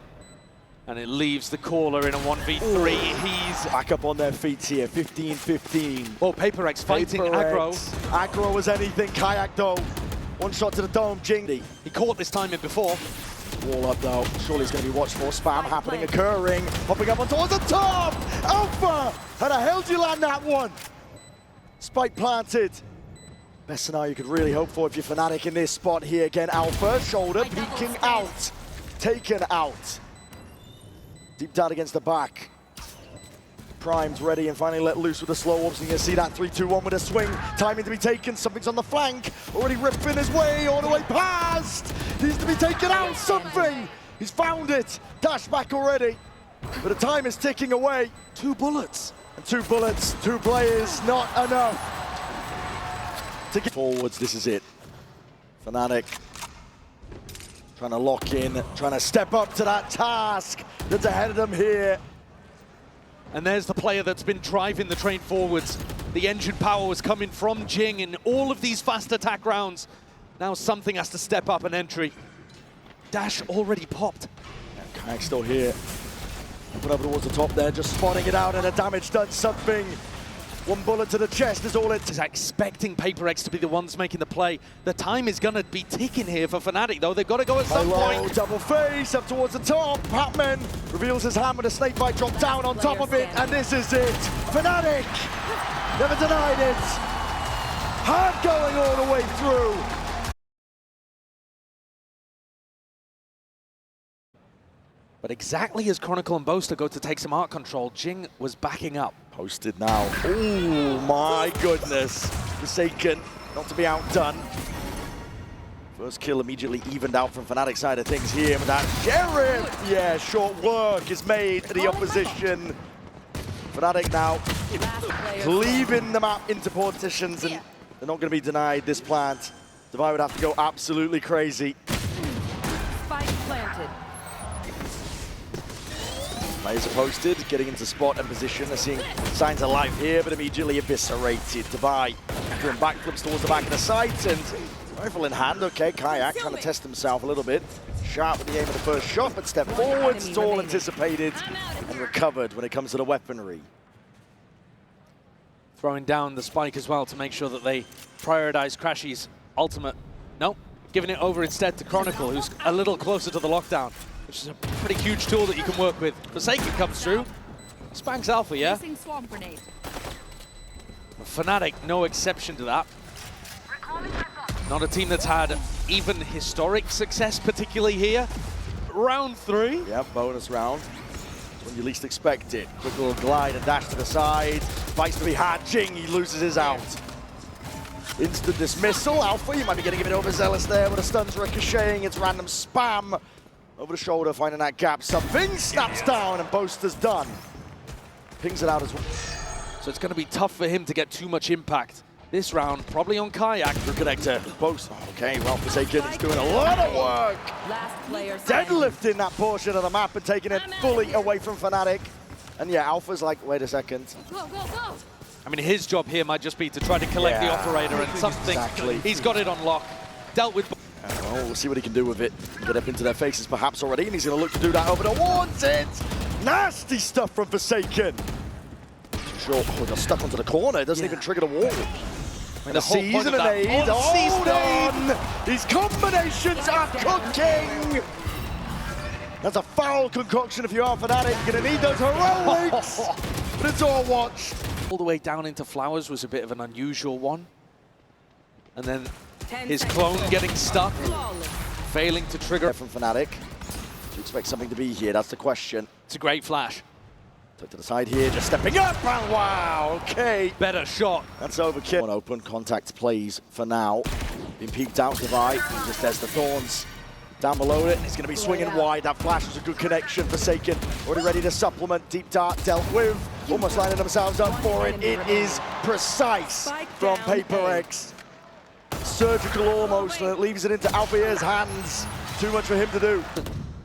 and it leaves the caller in a 1v3. Ooh. He's back up on their feet here, 15-15. well, PRX fighting aggro. Aggro as anything, Kayak though. One shot to the dome, Jing. He caught this time in before. Wall up though, surely it's going to be watched for. Spam happening, occurring, popping up on towards the top! Alpha! How the hell do you land that one? Spike planted. Best scenario you could really hope for if you're FNATIC in this spot here. Again, Alpha, shoulder, peeking out. Taken out. Deep down against the back. Prime's ready and finally let loose with the slow orbs. And you can see that 3-2-1 with a swing. Timing to be taken, something's on the flank. Already ripping his way all the way past. Needs to be taken out, something. He's found it. Dash back already. But the time is ticking away. 2 bullets. And 2 bullets, 2 players, not enough. To get forwards, this is it. FNATIC trying to lock in, trying to step up to that task that's ahead of them here. And there's the player that's been driving the train forwards. The engine power was coming from Jing in all of these fast attack rounds. Now something has to step up an entry. Dash already popped. And Kayak's still here. Put over towards the top there, just spotting it out, and the damage done something. 1 bullet to the chest is all it is. Expecting PRX to be the ones making the play. The time is going to be ticking here for FNATIC, though. They've got to go at some point. Double face up towards the top. Patman reveals his hand with a snake bite drop down on top of it, and this is it. FNATIC never denied it. Hard going all the way through. But exactly as Chronicle and Boaster go to take some art control, Jing was backing up. Posted now. Oh my goodness. Forsaken, not to be outdone. First kill immediately evened out from FNATIC side of things here with that Sheriff. Yeah, short work is made to the opposition. FNATIC now cleaving the map into partitions, and they're not going to be denied this plant. Devi would have to go absolutely crazy. Spike planted. Players are posted, getting into spot and position. They're seeing signs of life here, but immediately eviscerated. Devi doing backflips towards the back of the site, and rifle in hand. Okay, Kayak trying to test himself a little bit. Sharp with the aim of the first shot, but step forwards. It's all anticipated and recovered when it comes to the weaponry. Throwing down the spike as well to make sure that they prioritize Crashy's ultimate. No, giving it over instead to Chronicle, who's a little closer to the lockdown, which is a pretty huge tool that you can work with. Forsaken comes through. Spanks Alpha, yeah? Placing swamp grenade. FNATIC, no exception to that. Not a team that's had even historic success, particularly here. Round 3. Yeah, bonus round. When you least expect it. Quick little glide and dash to the side. Fights to be had. Jing, he loses his out. Instant dismissal. Alpha, you might be getting a bit overzealous there, but the stun's ricocheting. It's random spam. Over the shoulder, finding that gap. Something snaps down, and Boaster's done. Pings it out as well. So it's going to be tough for him to get too much impact this round, probably on Kayak. Good connector. Boaster. Okay, well, Forsaken is doing a lot of work. Last player standing. Deadlifting that portion of the map and taking it fully away from FNATIC. And yeah, Alpha's like, wait a second. Go, go, go. I mean, his job here might just be to try to collect the operator and something. Exactly. He's got it on lock. Dealt with. Well, we'll see what he can do with it. Get up into their faces perhaps already, and he's going to look to do that over the Wanted. Nasty stuff from Forsaken. Sure, oh, got stuck onto the corner. It doesn't even trigger the wall. The whole point of Season and that aid. on-season. Oh, these combinations are cooking. That's a foul concoction if you are FNATIC. You're going to need those heroics. But it's all watched. All the way down into Flowers was a bit of an unusual one. And then his clone getting stuck, failing to trigger. From FNATIC. Do you expect something to be here? That's the question. It's a great flash. Took to the side here, just stepping up, and wow, okay. Better shot. That's overkill. One open, contact plays for now. Being peeked out, Divide, just there's the Thorns. Down below it, it's going to be swinging wide. That flash was a good connection. Forsaken, already ready to supplement. Deep Dart dealt with, almost lining themselves up for it. It is precise from PRX. Surgical almost, and it leaves it into Alpha's hands. Too much for him to do.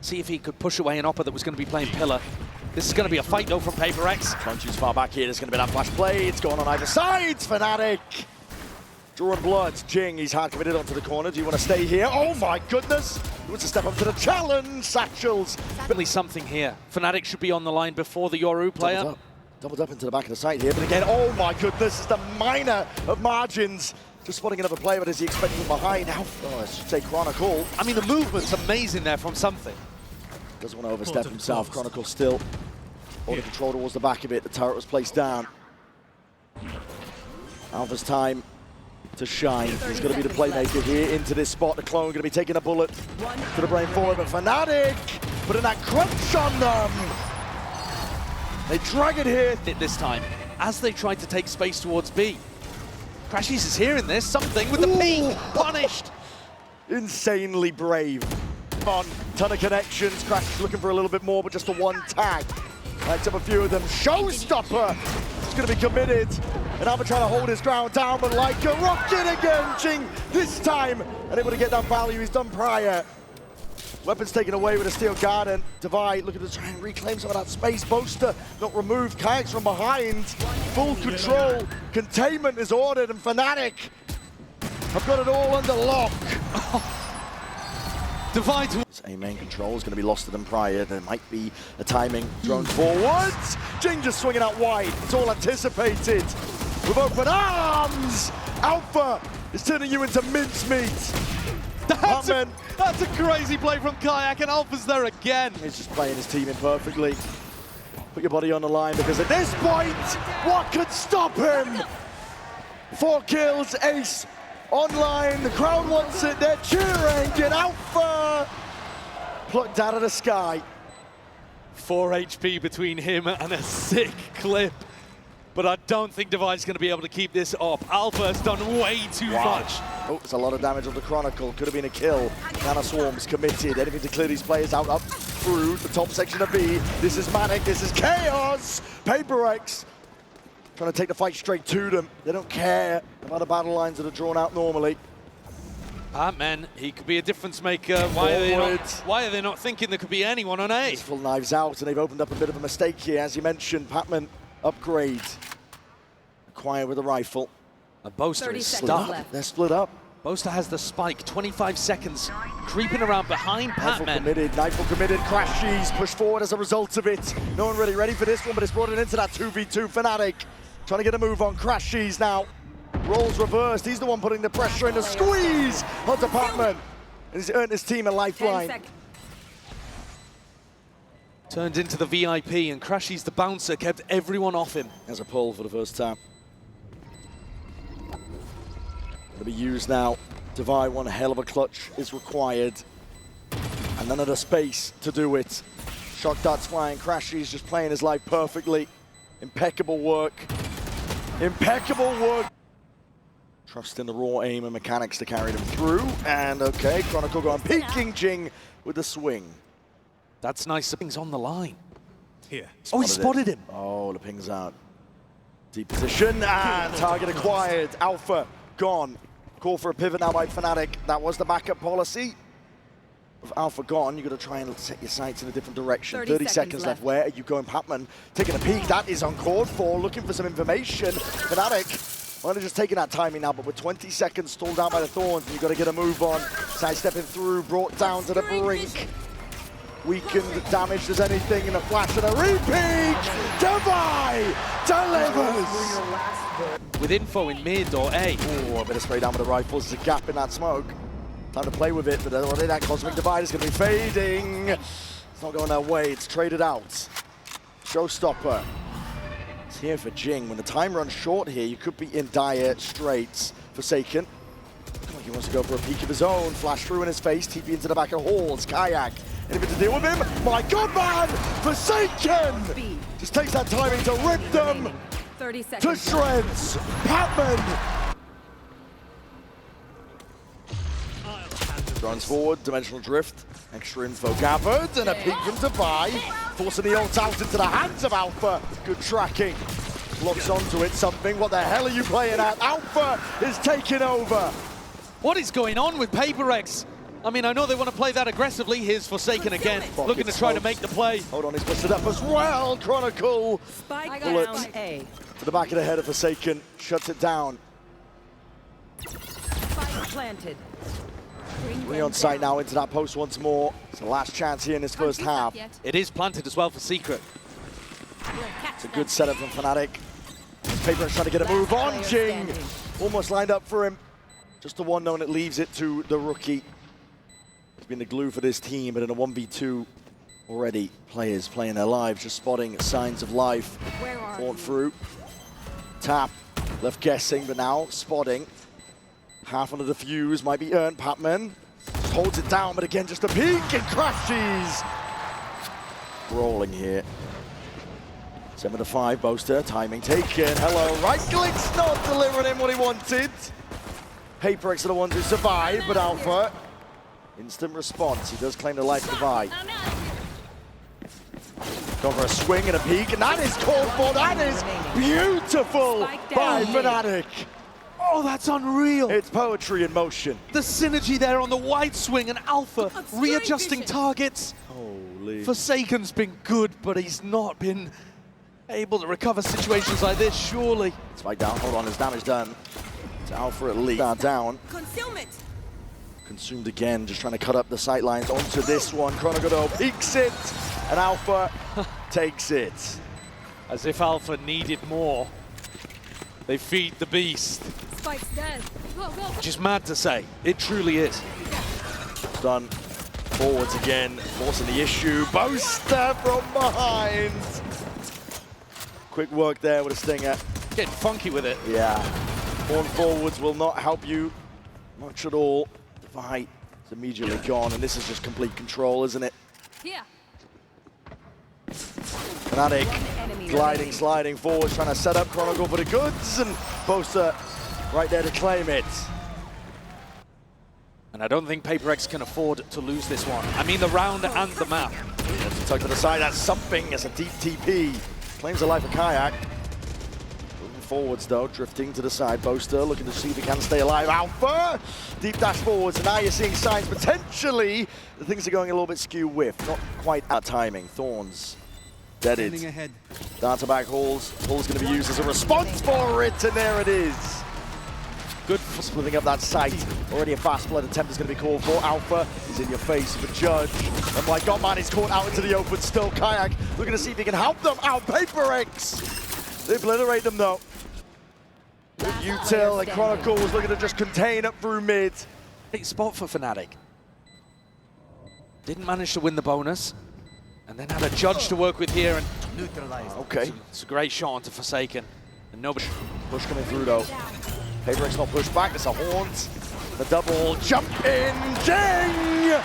See if he could push away an Oppa that was going to be playing Pillar. This is going to be a fight though from PRX. Trying to choose far back here, there's going to be that flash play. It's going on either side. FNATIC. Drawing blood. Jing, he's hard committed onto the corner. Do you want to stay here? Oh my goodness! He wants to step up to the challenge. Satchels. Definitely something here. FNATIC should be on the line before the Yoru player. Doubled up into the back of the site here. But again, oh my goodness, it's the minor of margins. Just spotting another player, but is he expecting from behind? Now, I should say Chronicle. I mean, the movement's amazing there from something. Doesn't want to overstep himself. Chronicle still holding control towards the back of it. The turret was placed down. Alpha's time to shine. He's going to be the playmaker here into this spot. The clone going to be taking a bullet to the brain forward, but FNATIC putting that crunch on them. They drag it here. This time, as they tried to take space towards B. Crashies is hearing this, something with the peek, punished. Insanely brave. On, ton of connections. Crash is looking for a little bit more, but just a one tag. Lights up a few of them. Showstopper is going to be committed. And Alpha trying to hold his ground down, but like a rocket again, Jing, this time. Unable to get that value he's done prior. Weapons taken away with a steel guard, and Divide looking to try and reclaim some of that space. Boaster not removed, Kayaks from behind. Full control, containment is ordered, and FNATIC have got it all under lock. Divide. A main control is going to be lost to them prior. There might be a timing. Drones forwards. Jing just swinging out wide. It's all anticipated. With open arms, Alpha is turning you into mincemeat. That's a crazy play from Kayak, and Alpha's there again. He's just playing his team in perfectly. Put your body on the line, because at this point, what could stop him? 4 kills, ace online. The crowd wants it. They're cheering. Get Alpha plucked out of the sky. 4 HP between him and a sick clip. But I don't think Divide's going to be able to keep this up. Alpha's done way too much. Oh, it's a lot of damage on the Chronicle. Could have been a kill. Nano Swarm's committed. Anything to clear these players out up through the top section of B. This is Manic. This is Chaos. PRX trying to take the fight straight to them. They don't care about the battle lines that are drawn out normally. Man, he could be a difference maker. Why are they not thinking there could be anyone on A? It's full knives out, and they've opened up a bit of a mistake here. As you mentioned, Patman upgrade. Acquire with a rifle. A Boaster is stuck. stuck. They're split up. Boaster has the spike, 25 seconds, creeping around behind Knifeful Patman. committed, Knifeful committed, Crashies pushed forward as a result of it. No one really ready for this one, but it's brought it into that 2v2. FNATIC trying to get a move on Crashies now. Rolls reversed, he's the one putting the pressure in, the squeeze onto Patman. And he's earned his team a 10 lifeline. seconds. Turned into the VIP, and Crashy's the bouncer kept everyone off him. As a pull for the first time. Going to be used now. Divide, one hell of a clutch is required. And none of the space to do it. Shock darts flying. Crashy's just playing his life perfectly. Impeccable work. Impeccable work. Trust in the raw aim and mechanics to carry them through. And okay, Chronicle going peeking Jing with the swing. That's nice. Something's on the line. Here. Oh, he spotted him. Oh, the ping's out. Deep position and target acquired. Alpha gone. Call for a pivot now by FNATIC. That was the backup policy. With Alpha gone, you've got to try and set your sights in a different direction. 30 seconds left. Where are you going, Patman? Taking a peek. That is uncalled for. Looking for some information. FNATIC, only just taking that timing now, but with 20 seconds stalled out by the Thorns, and you've got to get a move on. Sidestepping through, brought down to the brink. Weakened, damaged as anything in a flash and a repeat. Devi delivers. With info in mid or A. Oh, a bit of spray down with the rifles. There's a gap in that smoke. Time to play with it, but already that Cosmic Divide is going to be fading. It's not going their way. It's traded out. Showstopper. It's here for Jing. When the time runs short here, you could be in dire straits. Forsaken. He wants to go for a peek of his own. Flash through in his face. TP into the back of Halls. Kayak. Anything to deal with him? My God, man! Forsaken! Just takes that timing to rip them 30 to seconds. shreds. Patman! Runs forward, dimensional drift. Extra info gathered, and a peek from Dubai. Forcing the ult out into the hands of Alpha. Good tracking. Locks onto it, something. What the hell are you playing at? Alpha is taking over. What is going on with PRX? I mean, I know they want to play that aggressively. Here's Forsaken again, looking to try to make the play. Hold on, he's busted up as well. Chronicle. Spike Bullets. down A. To the back of the head of Forsaken. Shuts it down. Spike planted. Three on site now into that post once more. It's the last chance here in this first half. It is planted as well for Secret. It's a good setup from FNATIC. PRX trying to get a move on. Jing almost lined up for him. Just the one known, it leaves it to the rookie. He's been the glue for this team, but in a 1v2 already, players playing their lives, just spotting signs of life. Fought through. Tap, left guessing, but now spotting. Half on the defuse, might be earned. Patman just holds it down, but again, just a peek and crashes. Rolling here. 7-5, Boaster, timing taken. Hello, right click's not delivering him what he wanted. PRX are the ones who survive, but Alpha, instant response. He does claim the life divide. Go for a swing and a peek, and that is called for. That is beautiful by FNATIC. Oh, that's unreal. It's poetry in motion. The synergy there on the wide swing and Alpha readjusting targets. Holy. Forsaken's been good, but he's not been able to recover situations like this, surely. Spike down, hold on, there's damage done. To Alpha at least. Down. Concealment. Consumed again, just trying to cut up the sight lines onto this one. Chronogodo peeks it, and Alpha takes it. As if Alpha needed more. They feed the beast. Spike's dead. Go, go. Which is mad to say. It truly is. Done. Forwards again, forcing the issue. Boaster from behind. Quick work there with a stinger. Getting funky with it. Yeah. Horn forwards will not help you much at all. The fight is immediately gone, and this is just complete control, isn't it? Here. FNATIC gliding, sliding forwards, trying to set up Chronicle for the goods, and Boaster right there to claim it. And I don't think PRX can afford to lose this one. I mean, the round and the map. That's a tuck to the side, that's something, it's a deep TP. Claims the life of Kayak. Moving forwards though, drifting to the side. Boaster looking to see if he can stay alive. Alpha! Deep dash forwards, and now you're seeing signs potentially the things are going a little bit skew with. Not quite at timing. Thorns deaded. Down to back Halls. Halls going to be used as a response for it, and there it is. Good for splitting up that site. Already a fast split attempt is going to be called for. Alpha is in your face for Judge. And my God, man, he's caught out into the open still. Kayak looking to see if he can help them out. PRX. They obliterate them though. Util and Chronicle was looking to just contain up through mid. Great spot for FNATIC. Didn't manage to win the bonus. And then had a judge to work with here. And Okay. it's a great shot onto Forsaken. And nobody. Push coming through though. PRX not pushed back, it's a haunt. The double jump in, Jing!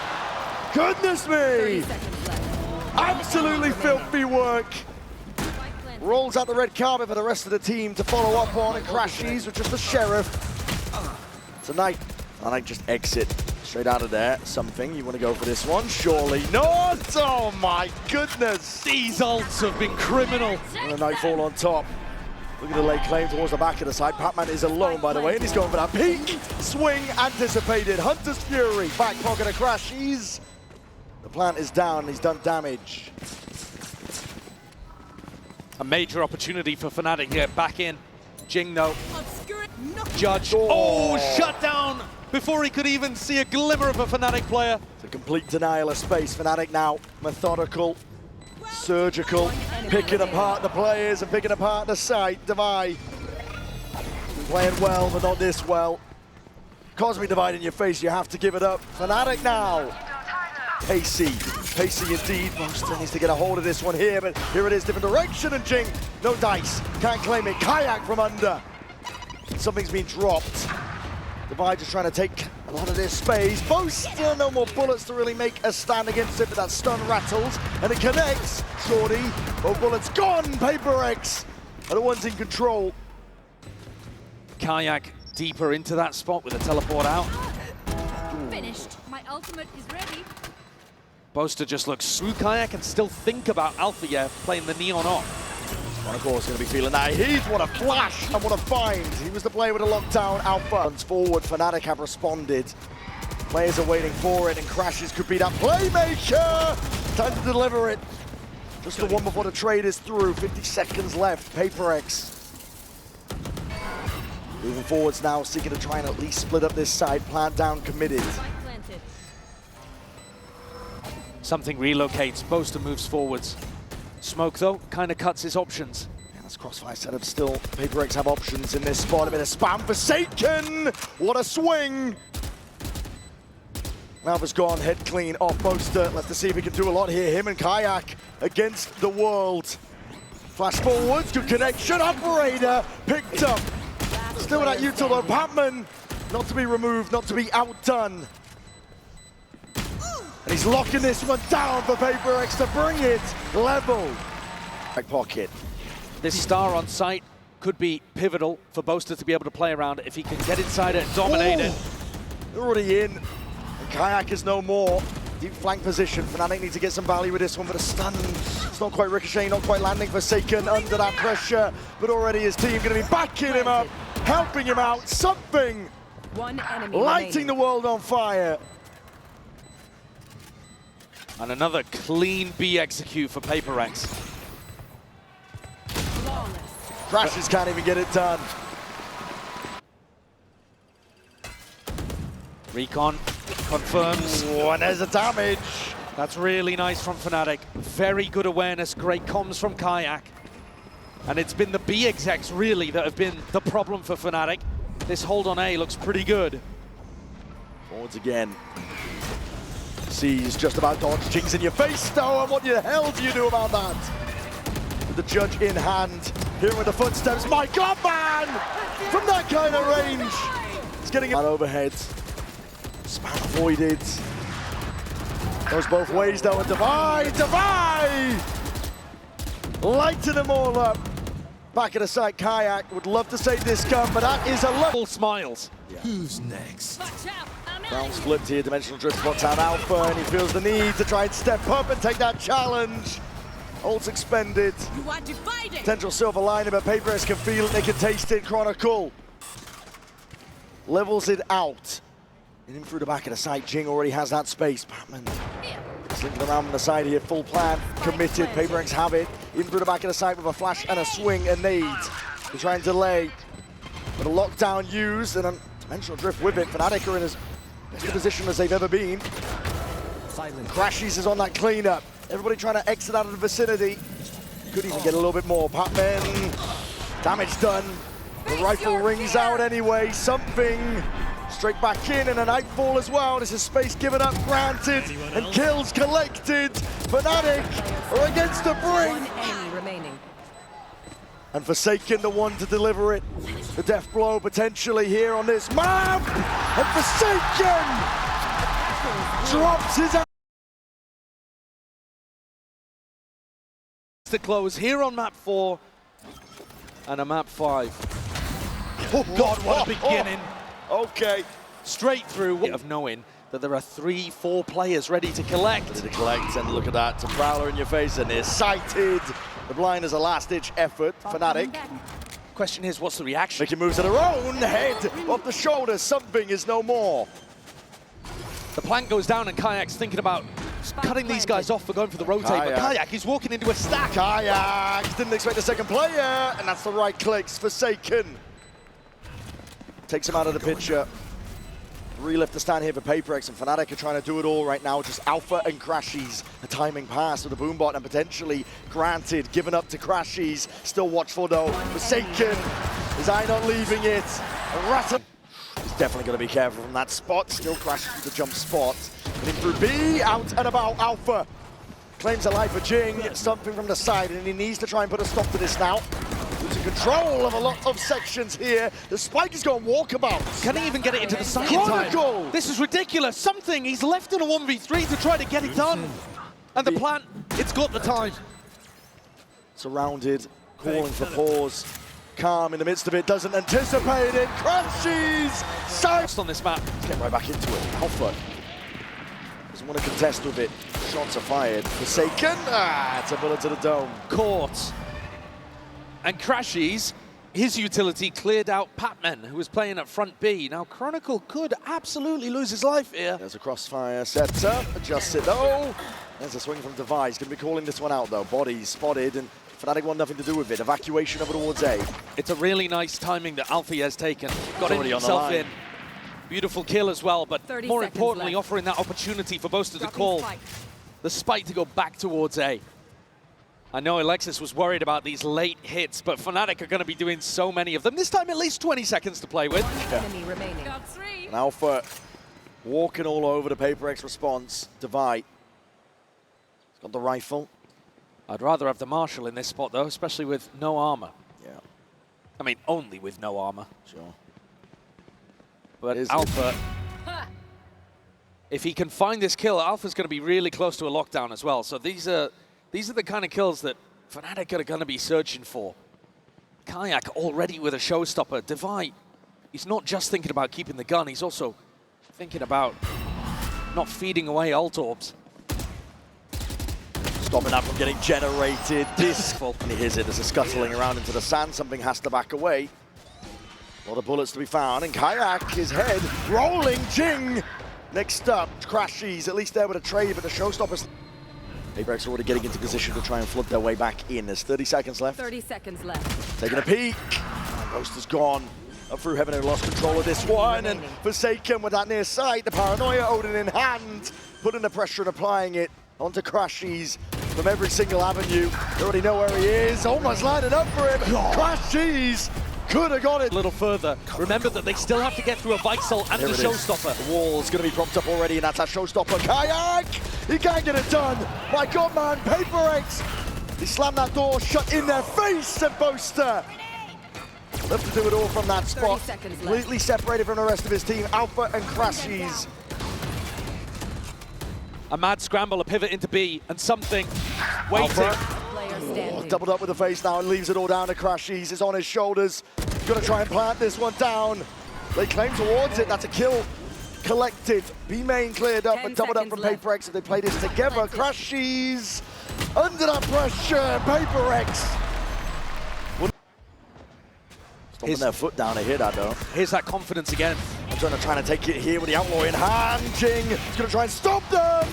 Goodness 30 me! seconds left. Absolutely filthy work. Spike planted. Rolls out the red carpet for the rest of the team to follow up on, and crashes with just the sheriff. Tonight, and I just exit straight out of there. Something, you want to go for this one? Surely not! Oh my goodness! These ults have been criminal. And a nightfall on top. Look at the late claim towards the back of the side. Pac-Man is alone, by the way, and he's going for that peak swing anticipated. Hunter's Fury, back pocket of crashes. The plant is down, and he's done damage. A major opportunity for Fnatic here. Back in. Jing though. Obscure. No. Judge. Oh, shut down before he could even see a glimmer of a Fnatic player. It's a complete denial of space. Fnatic now methodical, surgical, picking apart the players and picking apart the site. Divide. Been playing well, but not this well. Cosmic Divide in your face, you have to give it up. Fnatic now. Pacey indeed. Monster needs to get a hold of this one here, but here it is, different direction, and Jing, no dice, can't claim it. Kayak from under. Something's been dropped. Divide just trying to take a lot of this space. Boaster, no more bullets to really make a stand against it, but that stun rattles, and it connects. Shorty, both bullets gone. PRX are the ones in control. Kayak deeper into that spot with a teleport out. Finished. My ultimate is ready. Boaster just looks through Kayak and still think about Alpha yeah, playing the Neon off. Well, of course, going to be feeling that heat. What a flash and what a find. He was the player with a lockdown. Alpha runs forward. Fnatic have responded. Players are waiting for it, and crashes could be that playmaker. Time to deliver it. Just the one before the trade is through. 50 seconds left. PRX moving forwards now, seeking to try and at least split up this side. Plant down, committed. Spike planted. Something relocates. Boaster moves forwards. Smoke, though, kind of cuts his options. Yeah, that's crossfire setup still. PRX have options in this spot. A bit of spam. Forsaken! What a swing! Alpha's gone, head clean off Boaster. Let's see if he can do a lot here. Him and Kayak against the world. Flash forwards, good connection. Operator picked up. Still with that util though. Pac-Man, not to be removed, not to be outdone. And he's locking this one down for PRX to bring it level. Back pocket. This star on site could be pivotal for Boaster to be able to play around if he can get inside it and dominate it. They're already in. And Kayak is no more. Deep flank position. Fnatic need to get some value with this one, but a stun. It's not quite ricocheting, not quite landing. Forsaken under that pressure, but already his team going to be backing him up, helping him out. Something One enemy lighting the world on fire. And another clean B execute for PRX. Flawless. Crashes can't even get it done. Recon confirms. Oh, and there's a damage. That's really nice from Fnatic. Very good awareness, great comms from Kayak. And it's been the B execs really that have been the problem for Fnatic. This hold on A looks pretty good. Forwards again. C's just about dodged. Jing's in your face though, and what the hell do you do about that? With the judge in hand, here with the footsteps. My God, man! From that kind of range. He's getting it overhead. Spam avoided. Goes both ways though, and Divide! Lighting them all up. Back at the side, Kayak would love to save this gun, but that is a Full smiles. Who's next? Watch out. I'm Rounds flipped here, Dimensional Drift spots out Alpha, and he feels the need to try and step up and take that challenge. Ults expended. You are divided. Potential silver lining, but PRX can feel it, they can taste it. Chronicle levels it out. And in through the back of the site, Jing already has that space. Batman slinking around on the side here, full plan, committed. PRX have it. In through the back of the site with a flash and a swing and nade. They're trying to delay. But a lockdown used and a Dimensional Drift with it. Fnatic are in as best a position as they've ever been. Crashes is on that cleanup. Everybody trying to exit out of the vicinity. Could even get a little bit more. Pac-Man, damage done. The rifle rings out anyway. Something Straight back in and a Nightfall as well. This is space given up, granted, and kills collected. FNATIC are against the brink. One enemy remaining. And Forsaken the one to deliver it. The death blow potentially here on this map. And Forsaken drops his To close here on map 4 and a map 5. Oh God, what a beginning. Okay. Straight through of knowing that there are 3-4 players ready to collect. Ready to collect, and look at that. To Prowler in your face, and they're sighted. The blind is a last-ditch effort. FNATIC Question is, what's the reaction? making moves of their own. Head off the shoulder. Something is no more. The plank goes down and Kayak's thinking about cutting these guys off for going for the rotate, but Kayak is walking into a stack. Kayak didn't expect the second player, and that's the right clicks. Forsaken takes him out of the picture. 3 left to stand here for PRX, and FNATIC are trying to do it all right now. Just Alpha and Crashies. A timing pass with the boombot and potentially granted, given up to Crashies. Still watchful though. Forsaken, is I not leaving it? Rattle. He's definitely going to be careful from that spot. Still crashes the jump spot. Getting through B, out and about. Alpha claims a life for Jing. Something from the side, and he needs to try and put a stop to this now. Losing control of a lot of sections here. The spike is going walkabout. Can he even get it into the side in time? This is ridiculous. Something, he's left in a 1v3 to try to get it done. And the plan, it's got the time. Surrounded, calling for pause. Calm in the midst of it, doesn't anticipate it. Crashes! Just on this map. Get right back into it. Alpha doesn't want to contest with it. Shots are fired. Forsaken. It's a bullet to the dome. Caught. And Crashies, his utility cleared out Patman, who was playing at front B. Now, Chronicle could absolutely lose his life here. There's a crossfire set up. Adjusts it though. There's a swing from Device. Going to be calling this one out though. Body spotted, and FNATIC want nothing to do with it. Evacuation over towards A. It's a really nice timing that Alfie has taken. Got already on the himself line. in. Beautiful kill as well, but 30 more seconds importantly, left. offering that opportunity for Boaster to call the spike to go back towards A. I know Alexis was worried about these late hits, but FNATIC are going to be doing so many of them. This time at least 20 seconds to play with. Enemy remaining. Got 3. And Alpha walking all over the PRX response. Divide. He's got the rifle. I'd rather have the Marshal in this spot though, especially with no armor. Yeah, I mean, only with no armor. sure. But Is Alpha, if he can find this kill, Alpha's going to be really close to a lockdown as well. So these are the kind of kills that FNATIC are going to be searching for. Kayak already with a showstopper. Divide, he's not just thinking about keeping the gun, he's also thinking about not feeding away ult orbs. Stopping that from getting generated. Disc. And he hears it. There's a scuttling around into the sand. Something has to back away. A lot of bullets to be found. And Kayak, his head rolling. Jing. Next up, Crashies. At least there with a trade, but the showstoppers. PRX already getting into position to try and flood their way back in. There's 30 seconds left. 30 seconds left. Taking a peek. Ghoster's gone. Up through heaven and lost control of this one. And Forsaken with that near sight. The paranoia, Odin in hand. Putting the pressure and applying it onto Crashies from every single avenue. They already know where he is. Almost lining up for him. Crashies could have got it. A little further. Remember that they still have to get through a Visal and Here the it is. showstopper. The wall's going to be propped up already, and that's that showstopper. Kayak! He can't get it done. My God, man. PRX. He slammed that door shut in their face, and Boaster. Left to do it all from that spot. 30 seconds left. Completely separated from the rest of his team. Alpha and Crashies. A mad scramble, a pivot into B, and something waiting. Player standing. Doubled up with the face now and leaves it all down to Crashies. It's on his shoulders. He's going to try and plant this one down. They claim towards it. That's a kill collected. B main cleared up, 10 but doubled up from seconds left. PRX. If they play this together, Crashies under that pressure. PRX. Stomping their foot down to hear that though. Here's that confidence again. Trying to take it here with the outlaw in hand. Jing is going to try and stop them.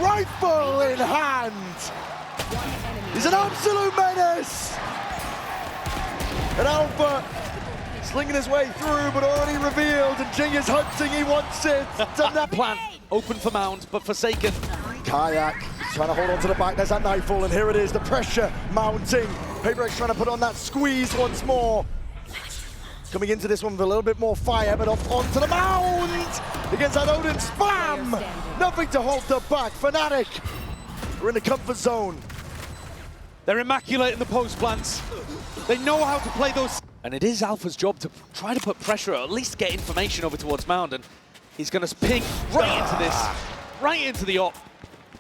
Rifle in hand. He's an absolute menace. And Alpha slinging his way through, but already revealed. And Jing is hunting. He wants it. Done that Plan open for Mound, but Forsaken. Kayak trying to hold on to the back. There's that Nightfall, and here it is. The pressure mounting. PRX trying to put on that squeeze once more. coming into this one with a little bit more fire, but off onto the mound against that Odin spam. Nothing to hold them back. FNATIC are in the comfort zone. They're immaculate in the post plants. They know how to play those. And it is Alpha's job to try to put pressure, or at least get information over towards Mound. And he's going to ping right into this, right into the op.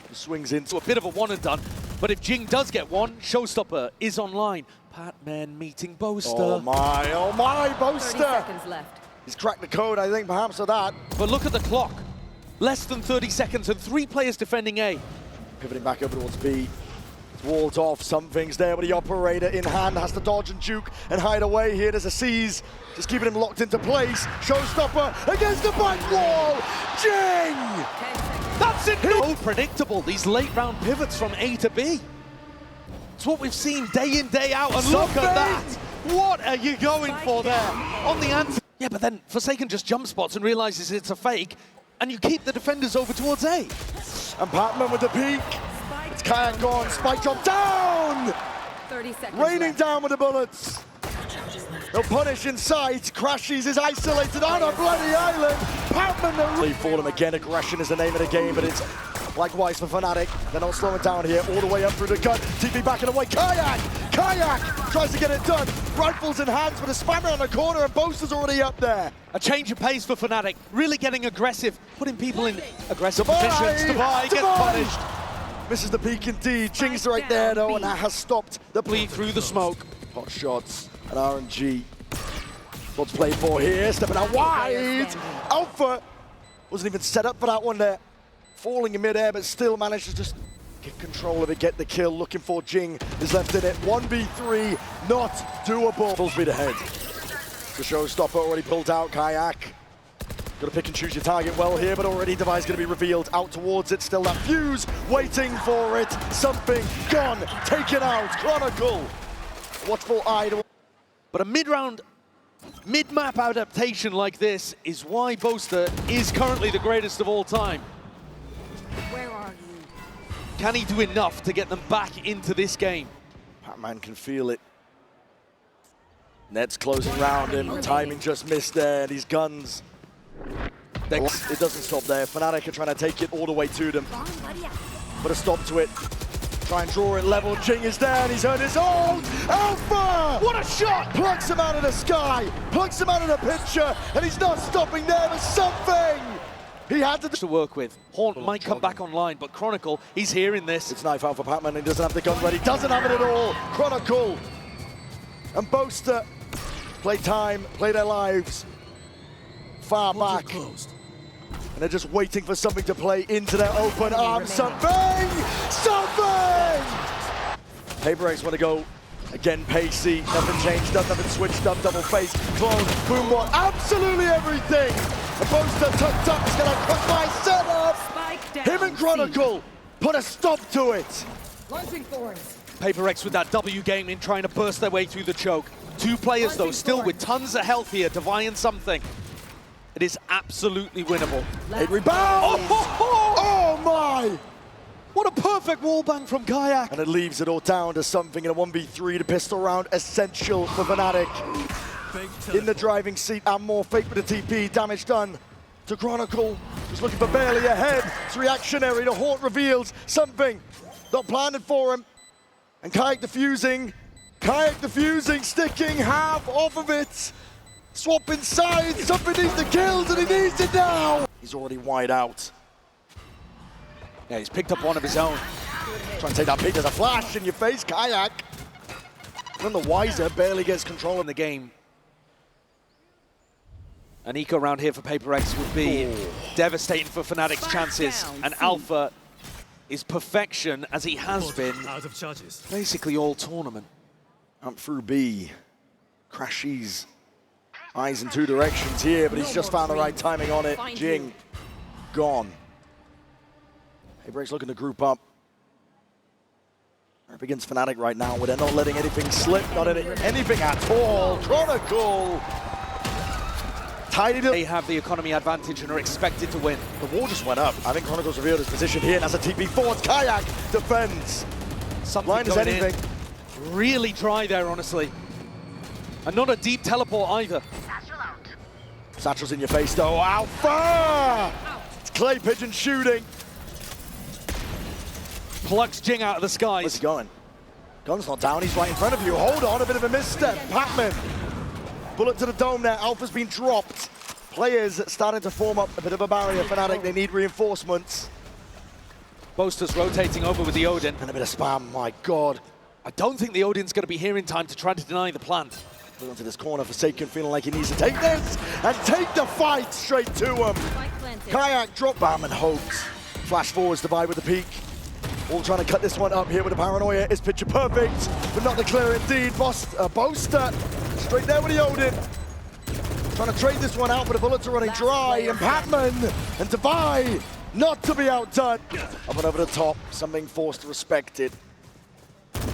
He swings into A bit of a one and done. But if Jing does get one, Showstopper is online. Patman meeting Boaster. oh my, 30 Boaster. seconds left. He's cracked the code, I think, perhaps, of that. But look at the clock. Less than 30 seconds and 3 players defending A. Pivoting back over towards B. It's walled off, something's there, but the operator in hand has to dodge and juke and hide away here. There's a seize, just keeping him locked into place. Showstopper against the back wall. Jing! 10 seconds. That's it! So predictable, these late round pivots from A to B. It's what we've seen day in, day out, and look at that! What are you going for there? On the answer. Yeah, but then Forsaken just jump spots and realizes it's a fake, and you keep the defenders over towards A. And Patman with the peak. It's Kayak gone, spike drop down! 30 seconds Raining left. down with the bullets. No punish in sight. Crashes is isolated on a bloody island. Patman the for him again. Aggression is the name of the game, but it's likewise for FNATIC. They're not slowing down here. All the way up through the gun. TP backing away. Kayak tries to get it done. Rifles in hands with a spammer on the corner, and Boaster's already up there. A change of pace for FNATIC, really getting aggressive, putting people in aggressive positions. Divide gets punished. Misses the peak indeed. Jing's right there though, and that has stopped the Bleed through the smoke. hot shots and RNG. What's played for here? Stepping out wide. Alpha wasn't even set up for that one there. Falling in midair, but still managed to just get control of it, get the kill. Looking for Jing is left in it. 1v3, not doable. Full speed ahead. The Showstopper already pulled out. Kayak. Got to pick and choose your target well here, but already device going to be revealed. Out towards it, still that fuse, waiting for it. Something gone, taken out. Chronicle. Watchful eye to... But a mid-round, mid-map adaptation like this is why Boaster is currently the greatest of all time. Where are you? Can he do enough to get them back into this game? Patman can feel it. Net's closing round him. Timing just missed there. And these guns. It doesn't stop there. FNATIC are trying to take it all the way to them. Put a stop to it. Try and draw it level. Jing is there and he's earned his own. Alpha! What a shot! Plucks him out of the sky. Plucks him out of the picture. And he's not stopping there for something. He had to work with. Haunt might come back online, but Chronicle, he's here in this. It's knife out for Patman. He doesn't have the gun ready. Doesn't have it at all. Chronicle and Boaster play time, play their lives far back. And they're just waiting for something to play into their open arms. Something! Something! PRX want to go again pacey. Nothing changed up, nothing switched up. Double face, clone, boom bot, absolutely everything! The Boaster tucked up, he's gonna crush my setup! Spike down. Him and Chronicle put a stop to it! Launching force. PRX with that W game in, trying to burst their way through the choke. 2 players though, still with tons of health here, Divine something. It is absolutely winnable. It rebounds! Oh my! What a perfect wallbang from Kayak. And it leaves it all down to something in a 1v3. The pistol round essential for FNATIC. In the driving seat and more. Fake with the TP. Damage done to Chronicle. He's looking for barely ahead. It's reactionary. The Haunt reveals something not planned for him. And Kayak defusing. Kayak defusing, sticking half off of it. Swapping sides. Something needs the kills and he needs it now. He's already wide out. Yeah, he's picked up one of his own. Trying to take that peek. There's a flash in your face, Kayak. None the wiser, barely gets control In the game. An eco round here for PRX would be devastating for FNATIC's chances. And Alpha is perfection, as he has been Out of charges. basically all tournament. Up through B. Crashies. Eyes in 2 directions here, but he's just found the right timing on it. Jing, gone. PRX looking to group up. Up against FNATIC right now, where they're not letting anything slip, not anything at all. Chronicle. Tidied They up. have the economy advantage and are expected to win. The wall just went up. I think Chronicle's revealed his position here, and that's a TP forward. Kayak defends. Something Blind as going in. anything. Really dry there, honestly. And not a deep teleport either. Satchel's in your face though. Alpha! It's Clay Pigeon shooting. Plucks Jing out of the skies. Where's he going? Gun's not down, he's right in front of you. Hold on, a bit of a misstep. Pac-Man. Bullet to the dome there. Alpha's been dropped. Players starting to form up a bit of a barrier. FNATIC, they need reinforcements. Boaster's rotating over with the Odin. And a bit of spam, my God. I don't think the Odin's going to be here in time to try to deny the plant. Put onto this corner, Forsaken feeling like he needs to take this and take the fight straight to him. Kayak drop, bam, and Hoax. Flash forwards, Divide with the peak. All trying to cut this one up here with the Paranoia. Is picture perfect, but not the clear indeed. Boaster, straight there with the Odin. Trying to trade this one out, but the bullets are running dry. And Pac-Man and Divide, not to be outdone. Up and over the top, something forced to respect it.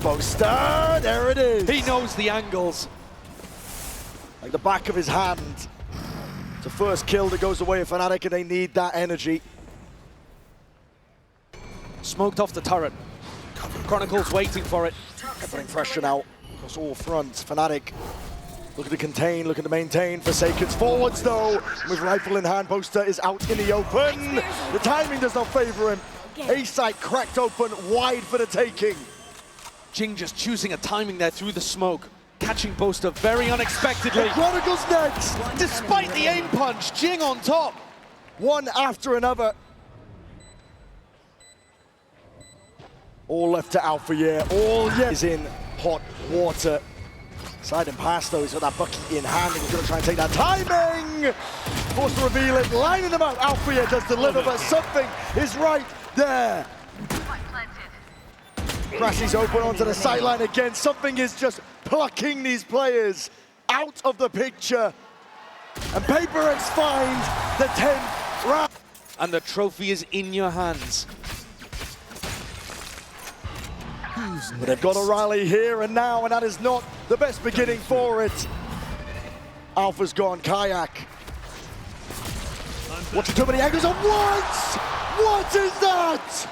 Boaster, there it is. He knows the angles. Like the back of his hand. It's the first kill that goes away for FNATIC, and they need that energy. Smoked off the turret. Chronicle's waiting for it. They're putting pressure now across all fronts. FNATIC looking to contain, looking to maintain. Forsaken's forwards though. With rifle in hand, Boaster is out in the open. The timing does not favor him. A site cracked open, wide for the taking. Jing just choosing a timing there through the smoke. Catching Boaster very unexpectedly. And Chronicle's next. Despite the aim punch, Jing on top. One after another. All left to Alpha, yeah. All is in hot water. Sliding past though, he's got that bucket in hand and he's going to try and take that timing. Forced to reveal it, lining them out. Alpha yeah, does deliver, but something is right there. Crashes open onto the sideline again. Something is just plucking these players out of the picture. And PRX finds the 10th round. And the trophy is in your hands. But they've got a rally here and now, and that is not the best beginning for it. Alpha's gone, Kayak. Watching too many angles at once! What is that?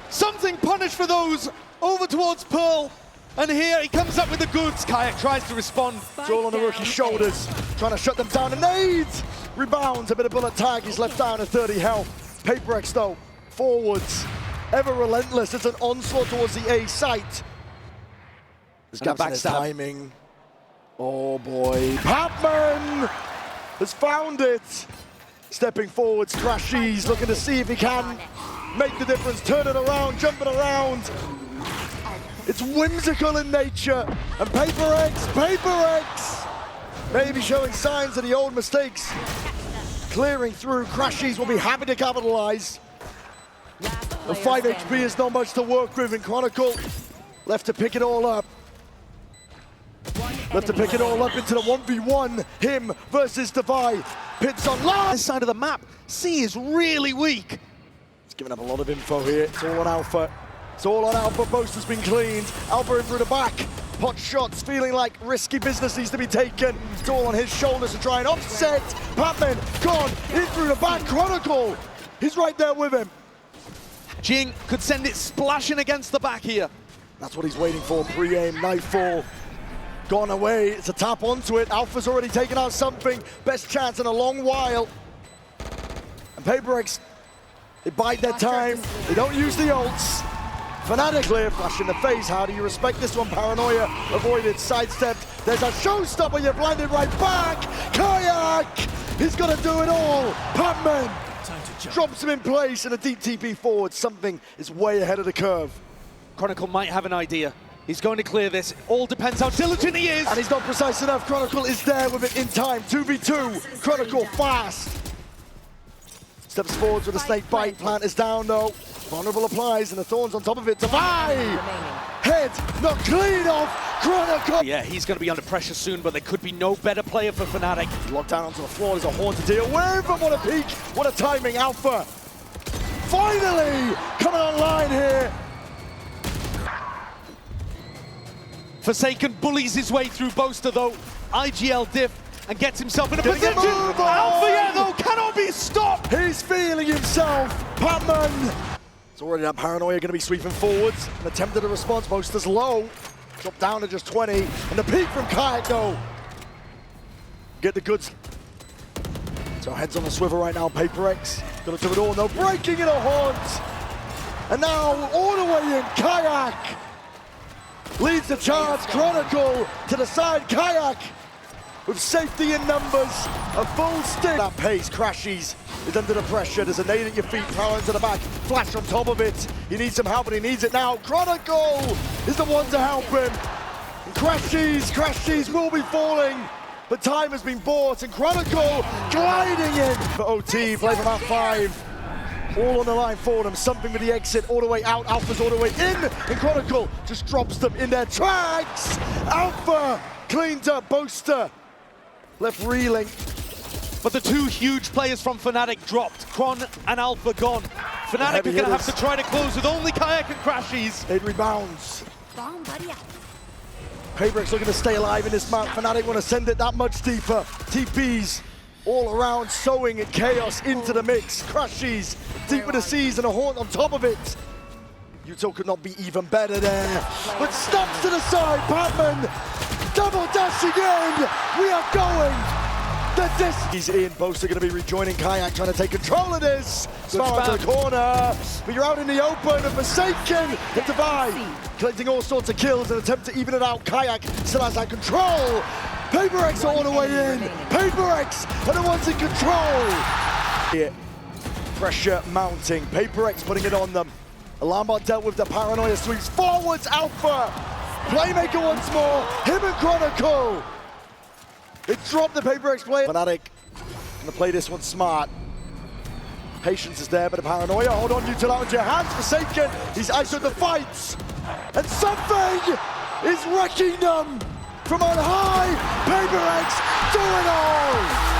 Something punished for those over towards Pearl. And here he comes up with the goods. Kayak tries to respond. It's all on the rookie's shoulders, trying to shut them down. And nades! Rebounds, a bit of bullet tag. He's left down at 30 health. PRX though, forwards. Ever relentless. It's an onslaught towards the A site. There's gaps in his timing. Oh boy. Pac-Man has found it. Stepping forwards, Crashies looking to see if he can make the difference. Turn it around, jumping around. It's whimsical in nature. And PRX, maybe showing signs of the old mistakes. Clearing through, Crashies will be happy to capitalize. The 5 HP is not much to work with, and Chronicle left to pick it all up. Left to pick it all up into the 1v1. Him versus Divide. Pits on line. This side of the map, C is really weak. It's giving up a lot of info here. It's all on Alpha. It's all on Alpha. Boaster's been cleaned. Alpha in through the back. Pot shots, feeling like risky business needs to be taken. It's all on his shoulders to try and offset. Pac-Man gone in through the back. Chronicle, he's right there with him. Jing could send it splashing against the back here. That's what he's waiting for. Pre-aim, nightfall. Gone away. It's a tap onto it. Alpha's already taken out something. Best chance in a long while. And PRX, they bide their time. They don't use the ults. FNATIC clear, flash in the face. How do you respect this one? Paranoia avoided, sidestepped. There's a showstopper. You're blinded right back. Kayak, he's got to do it all. Pac-Man drops him in place and a deep TP forward. Something is way ahead of the curve. Chronicle might have an idea. He's going to clear this. All depends how diligent he is. And he's not precise enough. Chronicle is there with it in time. 2v2. Chronicle fast. Steps forwards with a snake bite. Plant is down though. Vulnerable applies and the thorns on top of it. Divide! Head not clean off. Chronicle! Yeah, he's going to be under pressure soon, but there could be no better player for FNATIC. Locked down onto the floor. There's a horn to deal with. What a peak. What a timing. Alpha finally coming online here. Forsaken bullies his way through Boaster though. IGL diff and gets himself in a position. Alpha yeah, though cannot be stopped. He's feeling himself. Pac-Man. It's already that Paranoia going to be sweeping forwards. An attempt at a response. Boaster's low. Drop down to just 20, and the peak from Kayak though. Get the goods. So heads on the swivel right now, PRX. Gonna do it all, no breaking in a haunt. And now all the way in, Kayak leads the charge. Chronicle to the side, Kayak with safety in numbers, a full stick. That pace, Crashies is under the pressure. There's a nade at your feet, power into the back, flash on top of it. He needs some help, but he needs it now. Chronicle is the one to help him. And Crashies will be falling, but time has been bought, and Chronicle gliding in for OT, play from out 5. All on the line for them, something with the exit, all the way out, Alpha's all the way in, and Chronicle just drops them in their tracks. Alpha cleaned up, Boaster left reeling. But the two huge players from FNATIC dropped, Chron and Alpha gone. FNATIC are going to have to try to close with only Kayak and Crashies. It rebounds. Bomb buddy out. PRX looking to stay alive in this map. FNATIC want to send it that much deeper. TPs all around, sowing chaos into the mix. Crashies deep with the seas and a haunt on top of it. Yuto could not be even better there. But snaps to the side, Batman double dashing in. We are going. He's in. Boaster going to be rejoining Kayak, trying to take control of this. Smart to the corner. But you're out in the open. And Forsaken and Divide collecting all sorts of kills and attempt to even it out. Kayak still has that control. PRX all the way in. PRX are the ones in control. Here, pressure mounting. PRX putting it on them. Alarmbot dealt with the paranoia, sweeps forwards. Alpha. Playmaker once more. Him and Chronicle. They dropped the PRX play. FNATIC gonna play this one smart. Patience is there, but the paranoia. Hold on, Yuto out into your hands. Forsaken. He's isoed the fights. And something is wrecking them from on high. PRX do it all.